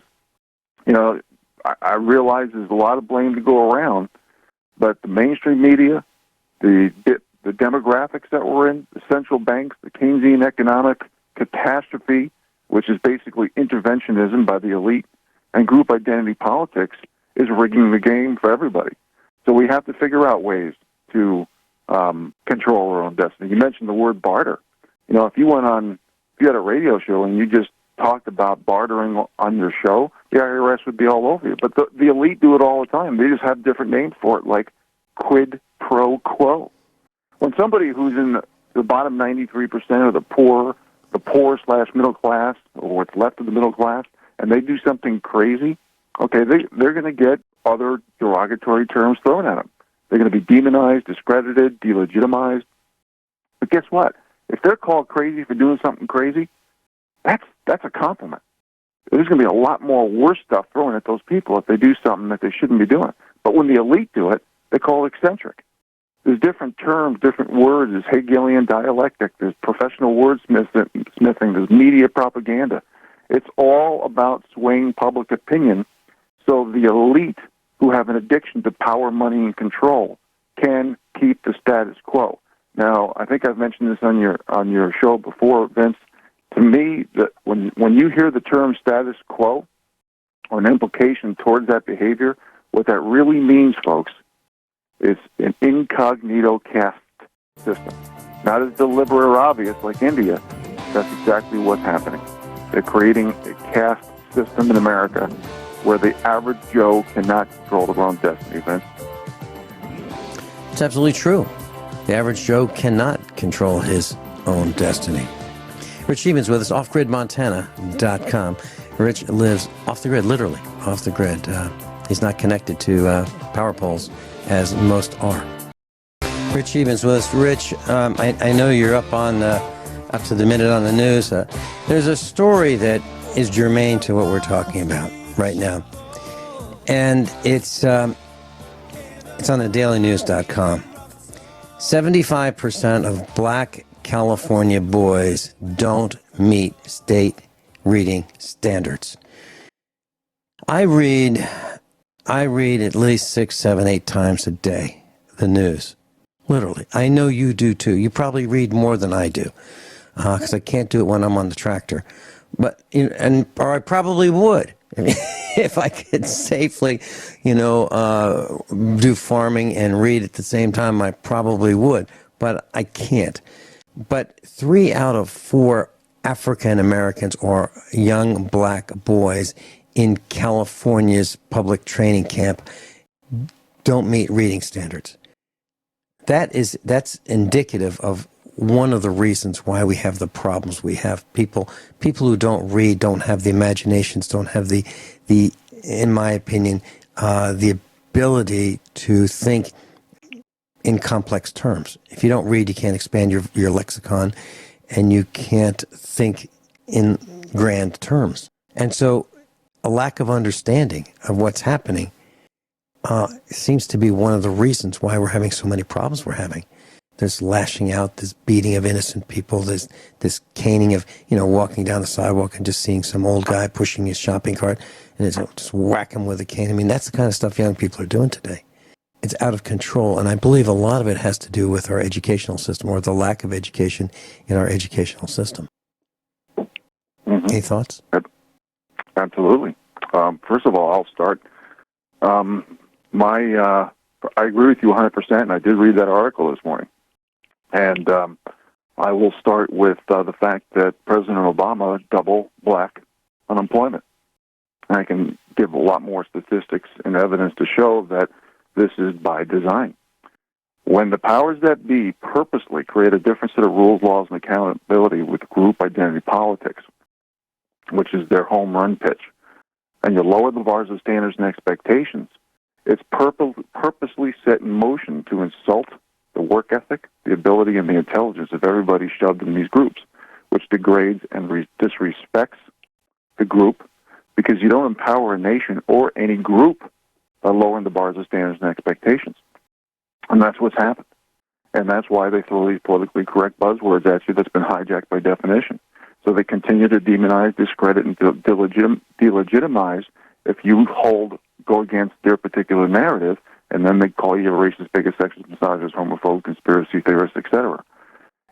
I realize there's a lot of blame to go around, but the mainstream media, the demographics that we're in, the central banks, the Keynesian economic catastrophe, which is basically interventionism by the elite, and group identity politics is rigging the game for everybody. So we have to figure out ways to control our own destiny. You mentioned the word barter. If you had a radio show and you just talked about bartering on your show, the IRS would be all over you. But the elite do it all the time. They just have different names for it, like quid pro quo. When somebody who's in the bottom 93% are the poor slash middle class, or what's left of the middle class, and they do something crazy, okay, they're going to get other derogatory terms thrown at them. They're going to be demonized, discredited, delegitimized. But guess what? If they're called crazy for doing something crazy, that's a compliment. There's going to be a lot more worse stuff thrown at those people if they do something that they shouldn't be doing. But when the elite do it, they call it eccentric. There's different terms, different words. There's Hegelian dialectic. There's professional wordsmithing. There's media propaganda. It's all about swaying public opinion so the elite, who have an addiction to power, money, and control, can keep the status quo. Now, I think I've mentioned this on your show before, Vince. To me, when you hear the term status quo or an implication towards that behavior, what that really means, folks, is an incognito caste system. Not as deliberate or obvious like India. That's exactly what's happening. They're creating a caste system in America where the average Joe cannot control their own destiny, Vince. It's absolutely true. The average Joe cannot control his own destiny. Rich Scheben's with us, offgridmontana.com. Rich lives off the grid, literally off the grid. He's not connected to power poles, as most are. Rich Scheben's with us. Rich, I know you're up to the minute on the news. There's a story that is germane to what we're talking about right now, and it's on the dailynews.com. 75% of black California boys don't meet state reading standards. I read at least 6, 7, 8 times a day the news. Literally. I know you do too. You probably read more than I do, because I can't do it when I'm on the tractor. But or I probably would. I mean, if I could safely, do farming and read at the same time, I probably would. But I can't. But 3 out of 4 African Americans or young black boys in California's public training camp don't meet reading standards. That's indicative of one of the reasons why we have the problems we have. People who don't read don't have the imaginations, don't have the in my opinion, the ability to think in complex terms. If you don't read, you can't expand your lexicon, and you can't think in grand terms. And so a lack of understanding of what's happening seems to be one of the reasons why we're having so many problems we're having. There's lashing out, this beating of innocent people, this caning of, walking down the sidewalk and just seeing some old guy pushing his shopping cart and just whack him with a cane. I mean, that's the kind of stuff young people are doing today. It's out of control, and I believe a lot of it has to do with our educational system, or the lack of education in our educational system. Mm-hmm. Any thoughts? Absolutely. First of all, I'll start. I agree with you 100%, and I did read that article this morning. And I will start with the fact that President Obama doubled black unemployment. And I can give a lot more statistics and evidence to show that this is by design. When the powers that be purposely create a different set of rules, laws, and accountability with group identity politics, which is their home run pitch, and you lower the bars of standards and expectations, it's purposely set in motion to insult the work ethic, the ability, and the intelligence of everybody shoved in these groups, which degrades and disrespects the group, because you don't empower a nation or any group by lowering the bars of standards and expectations. And that's what's happened. And that's why they throw these politically correct buzzwords at you that's been hijacked by definition. So they continue to demonize, discredit, and delegitimize if you go against their particular narrative, and then they call you a racist, bigot, sexist, misogynist, homophobe, conspiracy theorist, etc.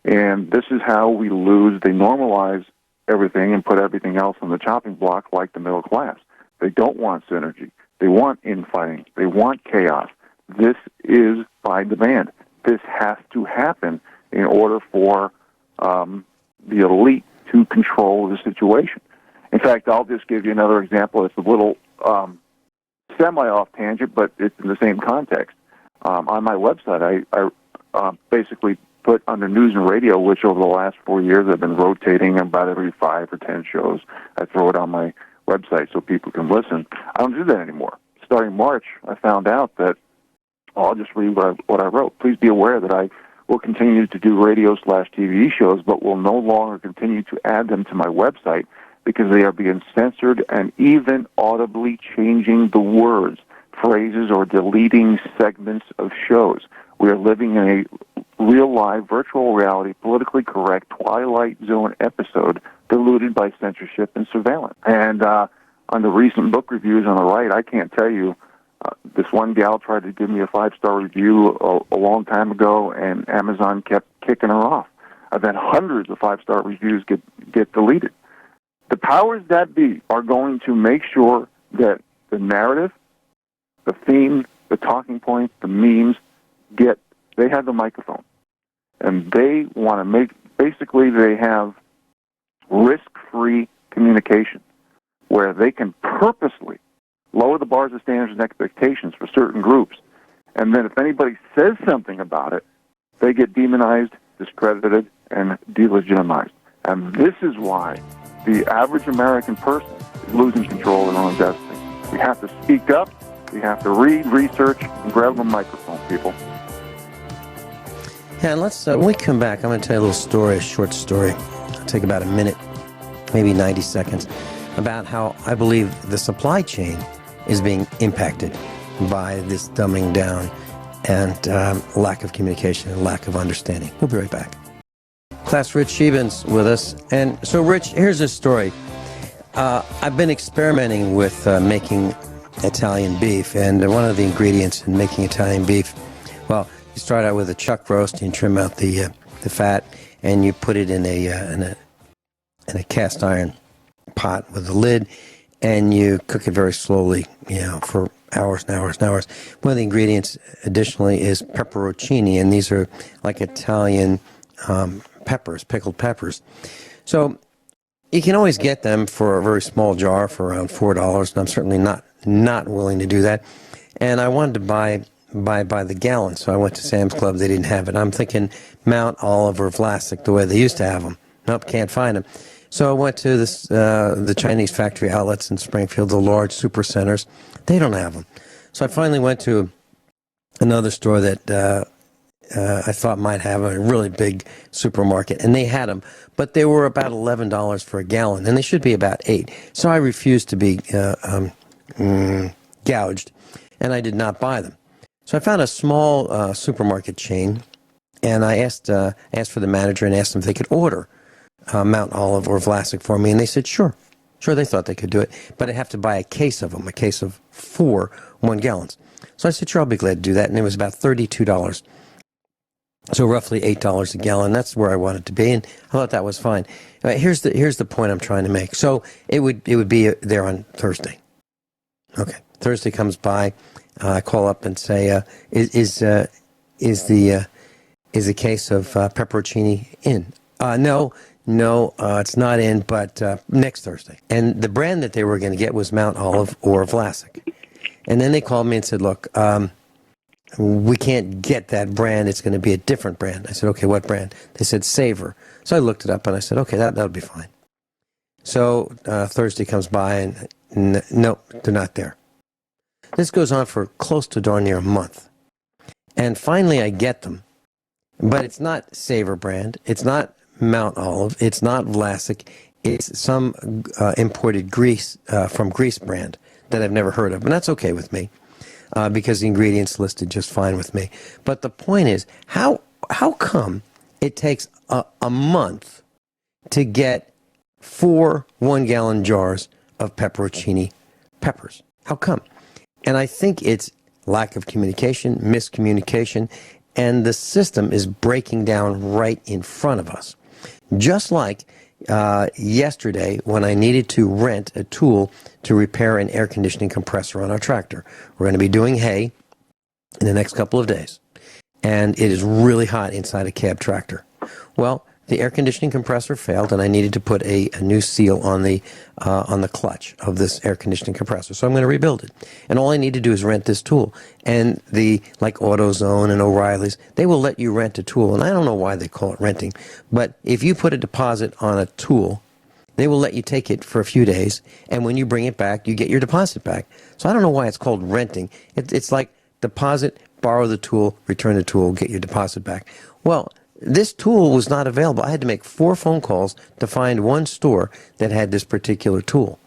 And this is how we lose. They normalize everything and put everything else on the chopping block like the middle class. They don't want synergy. They want infighting. They want chaos. This is by demand. This has to happen in order for the elite to control the situation. In fact, I'll just give you another example. It's a little semi-off tangent, but it's in the same context. On my website, I basically put under news and radio, which over the last 4 years I've been rotating about every 5 or 10 shows. I throw it on my website so people can listen. I don't do that anymore. Starting March, I found out that I'll just read what I wrote. Please be aware that I will continue to do radio/TV shows, but will no longer continue to add them to my website because they are being censored and even audibly changing the words, phrases, or deleting segments of shows. We are living in a real live, virtual reality, politically correct Twilight Zone episode diluted by censorship and surveillance. And on the recent book reviews on the right, I can't tell you, this one gal tried to give me a 5-star review a long time ago, and Amazon kept kicking her off. I've had hundreds of 5-star reviews get deleted. The powers that be are going to make sure that the narrative, the theme, the talking points, the memes, they have the microphone. And they want to basically they have risk-free communication where they can purposely lower the bars of standards and expectations for certain groups. And then if anybody says something about it, they get demonized, discredited, and delegitimized. And this is why the average American person is losing control of their own destiny. We have to speak up, we have to read, research, and grab a microphone, people. Yeah, and let's, when we come back, I'm going to tell you a little story, a short story. It'll take about a minute, maybe 90 seconds, about how I believe the supply chain is being impacted by this dumbing down and lack of communication and lack of understanding. We'll be right back. Class Rich Scheben's with us. And so, Rich, here's a story. I've been experimenting with making Italian beef, and one of the ingredients in making Italian beef, well, you start out with a chuck roast, and you trim out the fat, and you put it in a cast iron pot with a lid, and you cook it very slowly, for hours and hours and hours. One of the ingredients, additionally, is pepperoncini, and these are like Italian peppers, pickled peppers. So you can always get them for a very small jar for around $4, and I'm certainly not willing to do that. And I wanted to buy by the gallon, so I went to Sam's Club. They didn't have it. I'm thinking Mount Olive or Vlasic, the way they used to have them. Nope, can't find them. So I went to the Chinese factory outlets in Springfield, the large super centers. They don't have them. So I finally went to another store that I thought might have a really big supermarket, and they had them, but they were about $11 for a gallon, and they should be about $8. So I refused to be gouged, and I did not buy them. So I found a small supermarket chain, and I asked for the manager and asked them if they could order Mount Olive or Vlasic for me, and they said sure. Sure, they thought they could do it, but I'd have to buy a case of them, a case of 4 1-gallons. So I said sure, I'll be glad to do that, and it was about $32. So roughly $8 a gallon. That's where I wanted to be, and I thought that was fine. Here's the point I'm trying to make. So it would be there on Thursday. Okay, Thursday comes by. I call up and say, is the case of pepperoncini in? No, it's not in, but next Thursday. And the brand that they were going to get was Mount Olive or Vlasic. And then they called me and said, look, we can't get that brand. It's going to be a different brand. I said, okay, what brand? They said Savor. So I looked it up and I said, okay, that'll be fine. So Thursday comes by and no, they're not there. This goes on for close to darn near a month. And finally I get them. But it's not Savor brand. It's not Mount Olive. It's not Vlasic. It's some imported Greece from Greece brand that I've never heard of. And that's okay with me because the ingredients listed just fine with me. But the point is, how come it takes a month to get 4 1-gallon jars of pepperoncini peppers? How come? And I think it's lack of communication, miscommunication, and the system is breaking down right in front of us. Just like yesterday when I needed to rent a tool to repair an air conditioning compressor on our tractor. We're going to be doing hay in the next couple of days. And it is really hot inside a cab tractor. Well, the air conditioning compressor failed, and I needed to put a new seal on the clutch of this air conditioning compressor. So I'm going to rebuild it. And all I need to do is rent this tool. And like AutoZone and O'Reilly's, they will let you rent a tool. And I don't know why they call it renting. But if you put a deposit on a tool, they will let you take it for a few days. And when you bring it back, you get your deposit back. So I don't know why it's called renting. It's like deposit, borrow the tool, return the tool, get your deposit back. Well, this tool was not available. I had to make 4 phone calls to find one store that had this particular tool.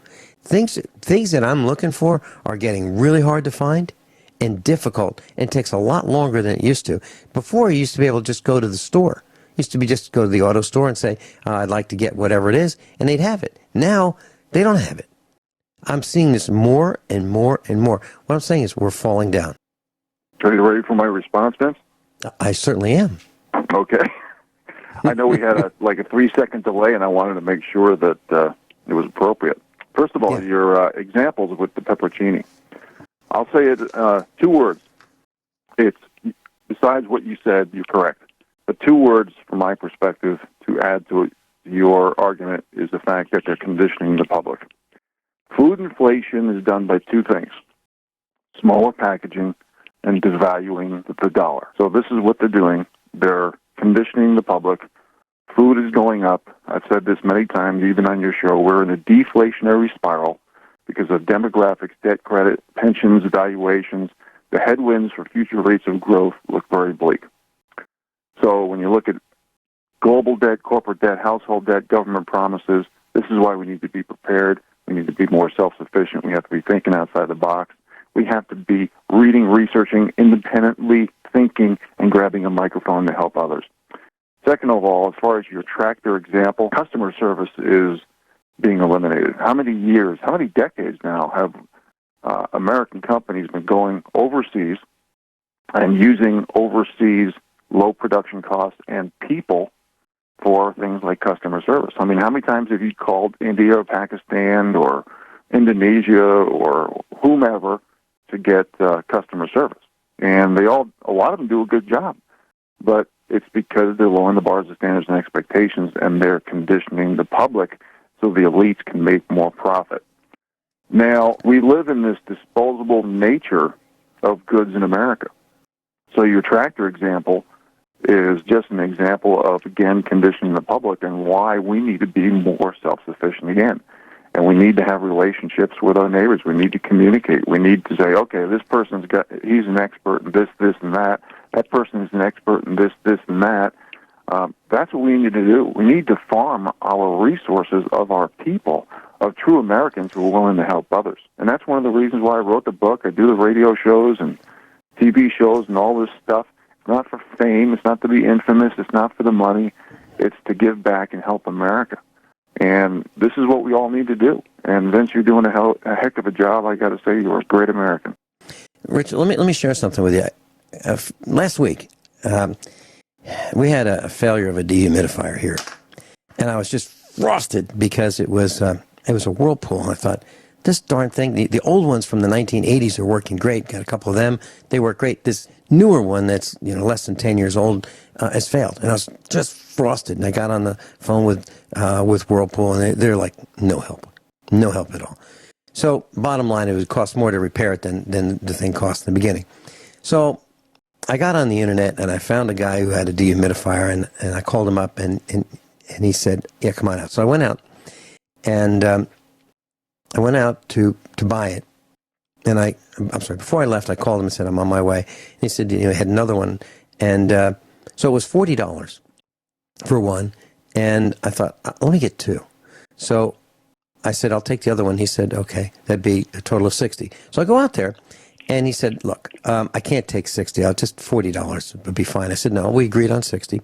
Things that I'm looking for are getting really hard to find and difficult, and takes a lot longer than it used to. Before, you used to be able to just go to the store. It used to be just go to the auto store and say, I'd like to get whatever it is, and they'd have it. Now, they don't have it. I'm seeing this more and more and more. What I'm saying is we're falling down. Are you ready for my response, Vince? I certainly am. Okay. I know we had a 3-second delay, and I wanted to make sure that it was appropriate. First of all, your examples with the pepperoncini. I'll say it 2 words. It's, besides what you said, you're correct. But 2 words, from my perspective, to add to your argument is the fact that they're conditioning the public. Food inflation is done by 2 things: smaller packaging and devaluing the dollar. So this is what they're doing. They're conditioning the public. Food is going up. I've said this many times, even on your show. We're in a deflationary spiral because of demographics, debt credit, pensions, valuations. The headwinds for future rates of growth look very bleak. So when you look at global debt, corporate debt, household debt, government promises, this is why we need to be prepared. We need to be more self-sufficient. We have to be thinking outside the box. We have to be reading, researching, independently thinking, and grabbing a microphone to help others. Second of all, as far as your tractor example, customer service is being eliminated. How many years, how many decades now have American companies been going overseas and using overseas low production costs and people for things like customer service? I mean, how many times have you called India or Pakistan or Indonesia or whomever to get customer service? And a lot of them do a good job, but it's because they're lowering the bars of standards and expectations, and they're conditioning the public so the elites can make more profit. Now, we live in this disposable nature of goods in America. So your tractor example is just an example of, again, conditioning the public and why we need to be more self-sufficient again. And we need to have relationships with our neighbors. We need to communicate. We need to say, okay, this person's he's an expert in this, this, and that. That person is an expert in this, this, and that. That's what we need to do. We need to farm our resources of our people, of true Americans who are willing to help others. And that's one of the reasons why I wrote the book. I do the radio shows and TV shows and all this stuff. It's not for fame. It's not to be infamous. It's not for the money. It's to give back and help America. And this is what we all need to do. And Vince, you're doing a heck of a job. I got to say, you're a great American. Rich, let me share something with you. Last week, we had a failure of a dehumidifier here, and I was just frosted because it was a Whirlpool. And I thought, this darn thing, the old ones from the 1980s are working great. Got a couple of them; they work great. This newer one that's less than 10 years old has failed, and I was just frosted. And I got on the phone with Whirlpool, and they're like, no help at all. So bottom line, it would cost more to repair it than the thing cost in the beginning. So I got on the internet and I found a guy who had a dehumidifier, and I called him up and he said, yeah, come on out. So I went out, and I went out to buy it. And I'm sorry, before I left, I called him and said, I'm on my way. And he said, he had another one. And so it was $40 for one. And I thought, let me get 2. So I said, I'll take the other one. He said, okay, that'd be a total of $60. So I go out there. And he said, look, I can't take $60. I'll just $40 would be fine. I said, no, we agreed on $60.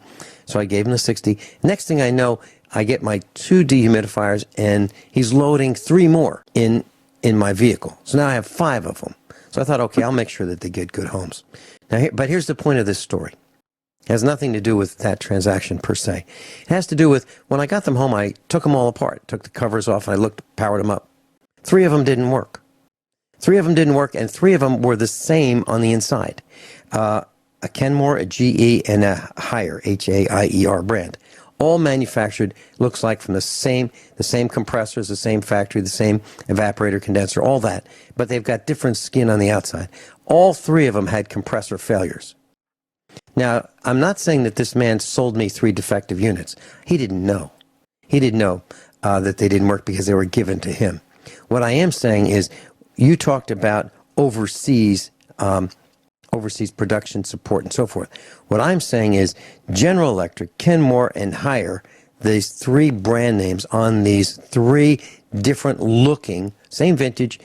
So I gave him the $60. Next thing I know, I get my 2 dehumidifiers, and he's loading 3 more in my vehicle. So now I have 5 of them. So I thought, okay, I'll make sure that they get good homes. Now, but here's the point of this story. It has nothing to do with that transaction per se. It has to do with when I got them home, I took them all apart, took the covers off, and I powered them up. 3 of them didn't work. 3 of them didn't work, and 3 of them were the same on the inside. A Kenmore, a GE, and a Haier, H-A-I-E-R brand. all manufactured, looks like from the same compressors, the same factory, the same evaporator, condenser, all that. But they've got different skin on the outside. All three of them had compressor failures. Now, I'm not saying that this man sold me 3 defective units. He didn't know. He didn't know that they didn't work because they were given to him. What I am saying is, you talked about overseas production support and so forth. What I'm saying is General Electric, Kenmore, and Haier, these 3 brand names on these 3 different looking, same vintage,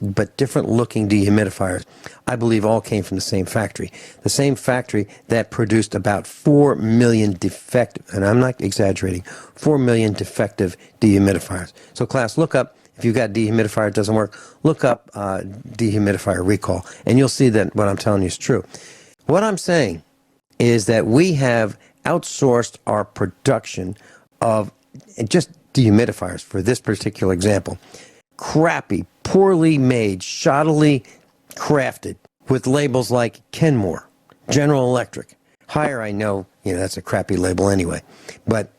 but different looking dehumidifiers, I believe all came from the same factory. The same factory that produced about 4 million defective, and I'm not exaggerating, 4 million defective dehumidifiers. So class, look up, if you've got dehumidifier, it doesn't work, look up dehumidifier recall, and you'll see that what I'm telling you is true. What I'm saying is that we have outsourced our production of just dehumidifiers, for this particular example. Crappy, poorly made, shoddily crafted, with labels like Kenmore, General Electric. Haier, I know, that's a crappy label anyway, but,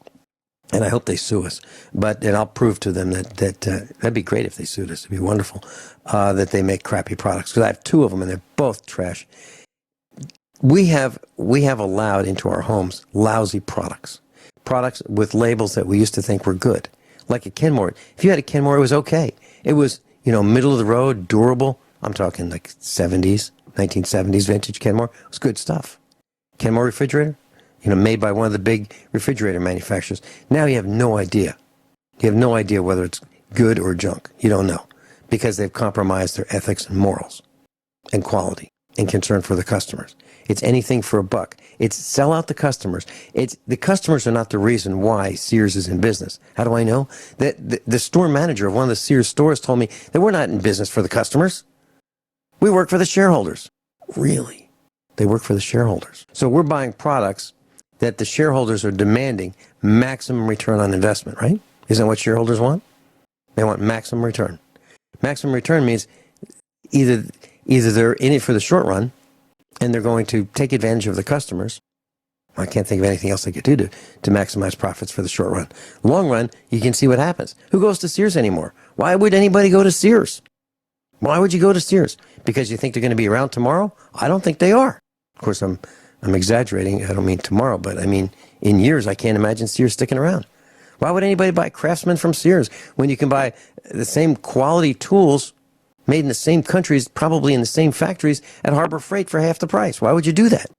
and I hope they sue us, and I'll prove to them that that'd be great if they sued us. It'd be wonderful that they make crappy products, because I have 2 of them and they're both trash. We have allowed into our homes lousy products with labels that we used to think were good, like a Kenmore. If you had a Kenmore, it was okay. It was, middle of the road, durable. I'm talking like 1970s vintage Kenmore. It was good stuff. Kenmore refrigerator, made by one of the big refrigerator manufacturers. Now you have no idea. You have no idea whether it's good or junk. You don't know, because they've compromised their ethics and morals and quality and concern for the customers. It's anything for a buck. It's sell out the customers. The customers are not the reason why Sears is in business. How do I know? The store manager of one of the Sears stores told me that we're not in business for the customers. We work for the shareholders. Really? They work for the shareholders. So we're buying products that the shareholders are demanding maximum return on investment, right? Isn't that what shareholders want? They want maximum return. Maximum return means either they're in it for the short run, and they're going to take advantage of the customers. I can't think of anything else they could do to maximize profits for the short run. Long run, you can see what happens. Who goes to Sears anymore? Why would anybody go to Sears? Why would you go to Sears? Because you think they're going to be around tomorrow? I don't think they are. Of course, I'm exaggerating. I don't mean tomorrow, but I mean in years, I can't imagine Sears sticking around. Why would anybody buy Craftsman from Sears when you can buy the same quality tools made in the same countries, probably in the same factories, at Harbor Freight for half the price? Why would you do that?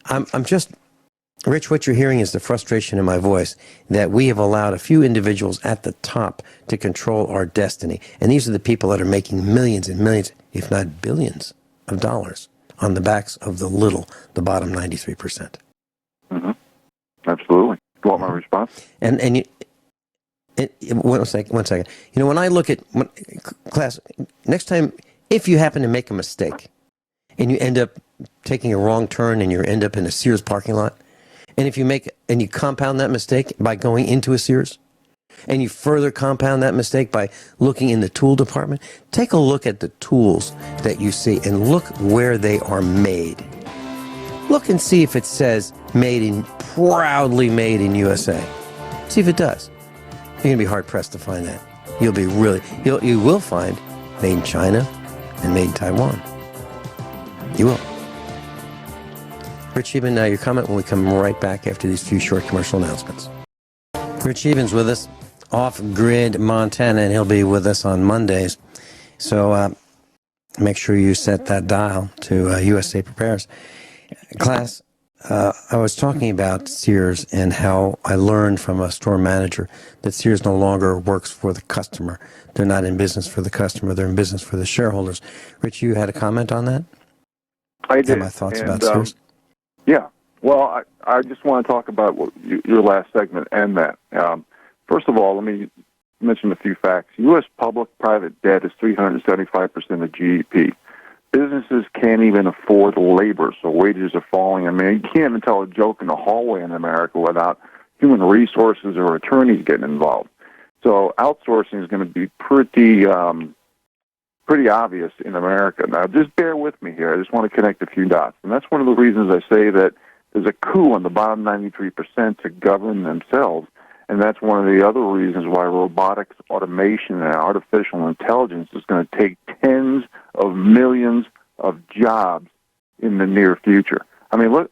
I'm just, Rich, what you're hearing is the frustration in my voice that we have allowed a few individuals at the top to control our destiny. And these are the people that are making millions and millions, if not billions, of dollars on the backs of the bottom 93%. Mm-hmm. Absolutely. You want my response? And you, one second. When I look at class, next time, if you happen to make a mistake and you end up taking a wrong turn and you end up in a Sears parking lot, and if you compound that mistake by going into a Sears, and you further compound that mistake by looking in the tool department, take a look at the tools that you see and look where they are made. Look and see if it says proudly made in USA. See if it does. You're going to be hard-pressed to find that. You will find made in China and made in Taiwan. You will. Rich Scheben, now your comment when we come right back after these few short commercial announcements. Rich Scheben's with us, off-grid Montana, and he'll be with us on Mondays. So make sure you set that dial to USA Prepares. Class, I was talking about Sears and how I learned from a store manager that Sears no longer works for the customer. They're not in business for the customer. They're in business for the shareholders. Rich, you had a comment on that? I did. My thoughts about Sears? Yeah. Well, I just want to talk about your last segment and that. First of all, let me mention a few facts. U.S. public-private debt is 375% of GDP. Businesses can't even afford labor, so wages are falling. I mean, you can't even tell a joke in the hallway in America without human resources or attorneys getting involved. So outsourcing is going to be pretty obvious in America. Now, just bear with me here. I just want to connect a few dots. And that's one of the reasons I say that There's a coup on the bottom 93% to govern themselves. And that's one of the other reasons why robotics, automation, and artificial intelligence is going to take tens of millions of jobs in the near future. I mean, look,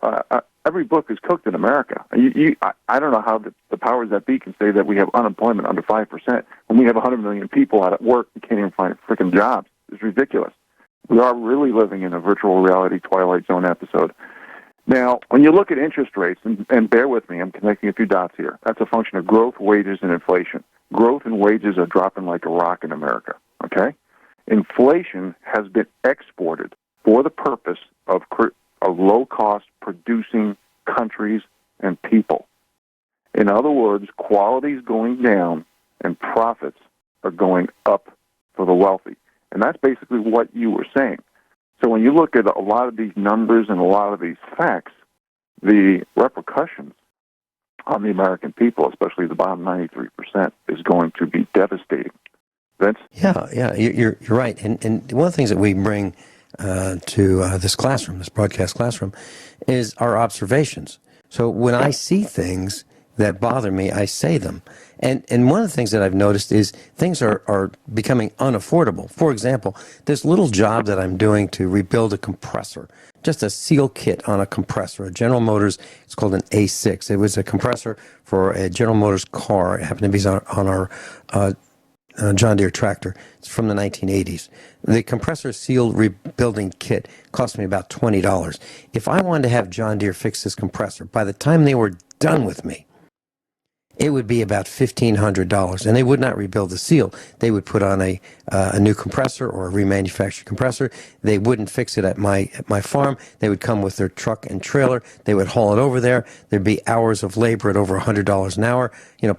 every book is cooked in America. I don't know how the powers that be can say that we have unemployment under 5% when we have 100 million people out at work and can't even find freaking jobs. It's ridiculous. We are really living in a virtual reality Twilight Zone episode. Now, when you look at interest rates, and bear with me, I'm connecting a few dots here. That's a function of growth, wages, and inflation. Growth and wages are dropping like a rock in America, okay? Inflation has been exported for the purpose of low-cost producing countries and people. In other words, quality is going down and profits are going up for the wealthy. And that's basically what you were saying. So when you look at a lot of these numbers and a lot of these facts, the repercussions on the American people, especially the bottom 93%, is going to be devastating. Vince? Yeah, you're right. And one of the things that we bring to this classroom, this broadcast classroom, is our observations. So when I see things that bother me, I say them. And one of the things that I've noticed is things are becoming unaffordable. For example, this little job that I'm doing to rebuild a compressor, just a seal kit on a compressor, a General Motors, it's called an A6. It was a compressor for a General Motors car. It happened to be on our John Deere tractor. It's from the 1980s. The compressor seal rebuilding kit cost me about $20. If I wanted to have John Deere fix this compressor, by the time they were done with me, it would be about $1,500, and they would not rebuild the seal. They would put on a new compressor or a remanufactured compressor. They wouldn't fix it at my farm. They would come with their truck and trailer. They would haul it over there. There'd be hours of labor at over $100 an hour,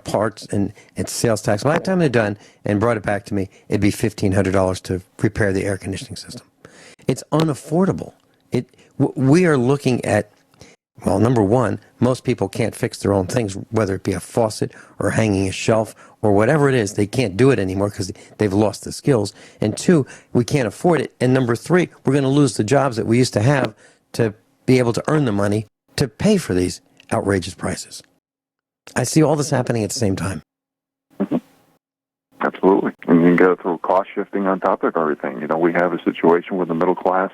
parts and sales tax. By the time they're done and brought it back to me, it'd be $1,500 to repair the air conditioning system. It's unaffordable. We are looking at, well, number one, most people can't fix their own things, whether it be a faucet or hanging a shelf or whatever it is. They can't do it anymore because they've lost the skills. And two, we can't afford it. And number three, we're going to lose the jobs that we used to have to be able to earn the money to pay for these outrageous prices. I see all this happening at the same time. Mm-hmm. Absolutely. And you can go through cost shifting on top of everything. We have a situation where the middle class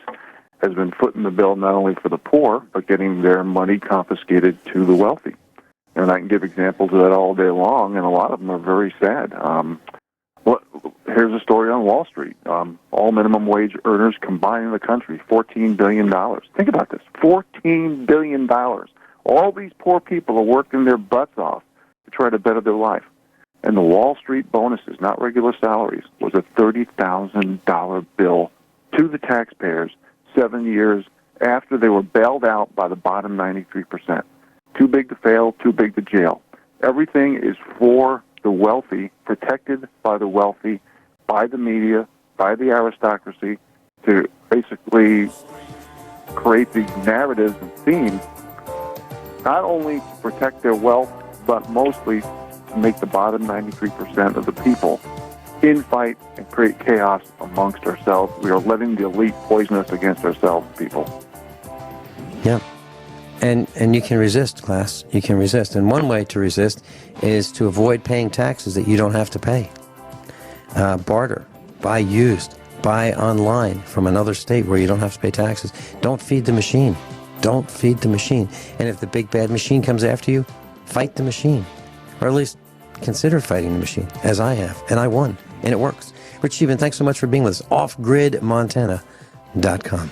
has been footing the bill not only for the poor, but getting their money confiscated to the wealthy. And I can give examples of that all day long, and a lot of them are very sad. Here's a story on Wall Street. All minimum wage earners combined in the country, $14 billion. Think about this, $14 billion. All these poor people are working their butts off to try to better their life. And the Wall Street bonuses, not regular salaries, was a $30,000 bill to the taxpayers 7 years after they were bailed out by the bottom 93%. Too big to fail, too big to jail. Everything is for the wealthy, protected by the wealthy, by the media, by the aristocracy, to basically create these narratives and themes, not only to protect their wealth, but mostly to make the bottom 93% of the people infight and create chaos amongst ourselves. We are letting the elite poison us against ourselves, people. Yeah. And you can resist, class. You can resist. And one way to resist is to avoid paying taxes that you don't have to pay. Barter. Buy used. Buy online from another state where you don't have to pay taxes. Don't feed the machine. Don't feed the machine. And if the big bad machine comes after you, fight the machine. Or at least consider fighting the machine, as I have. And I won. And it works. Rich Scheben, thanks so much for being with us. Offgridmontana.com.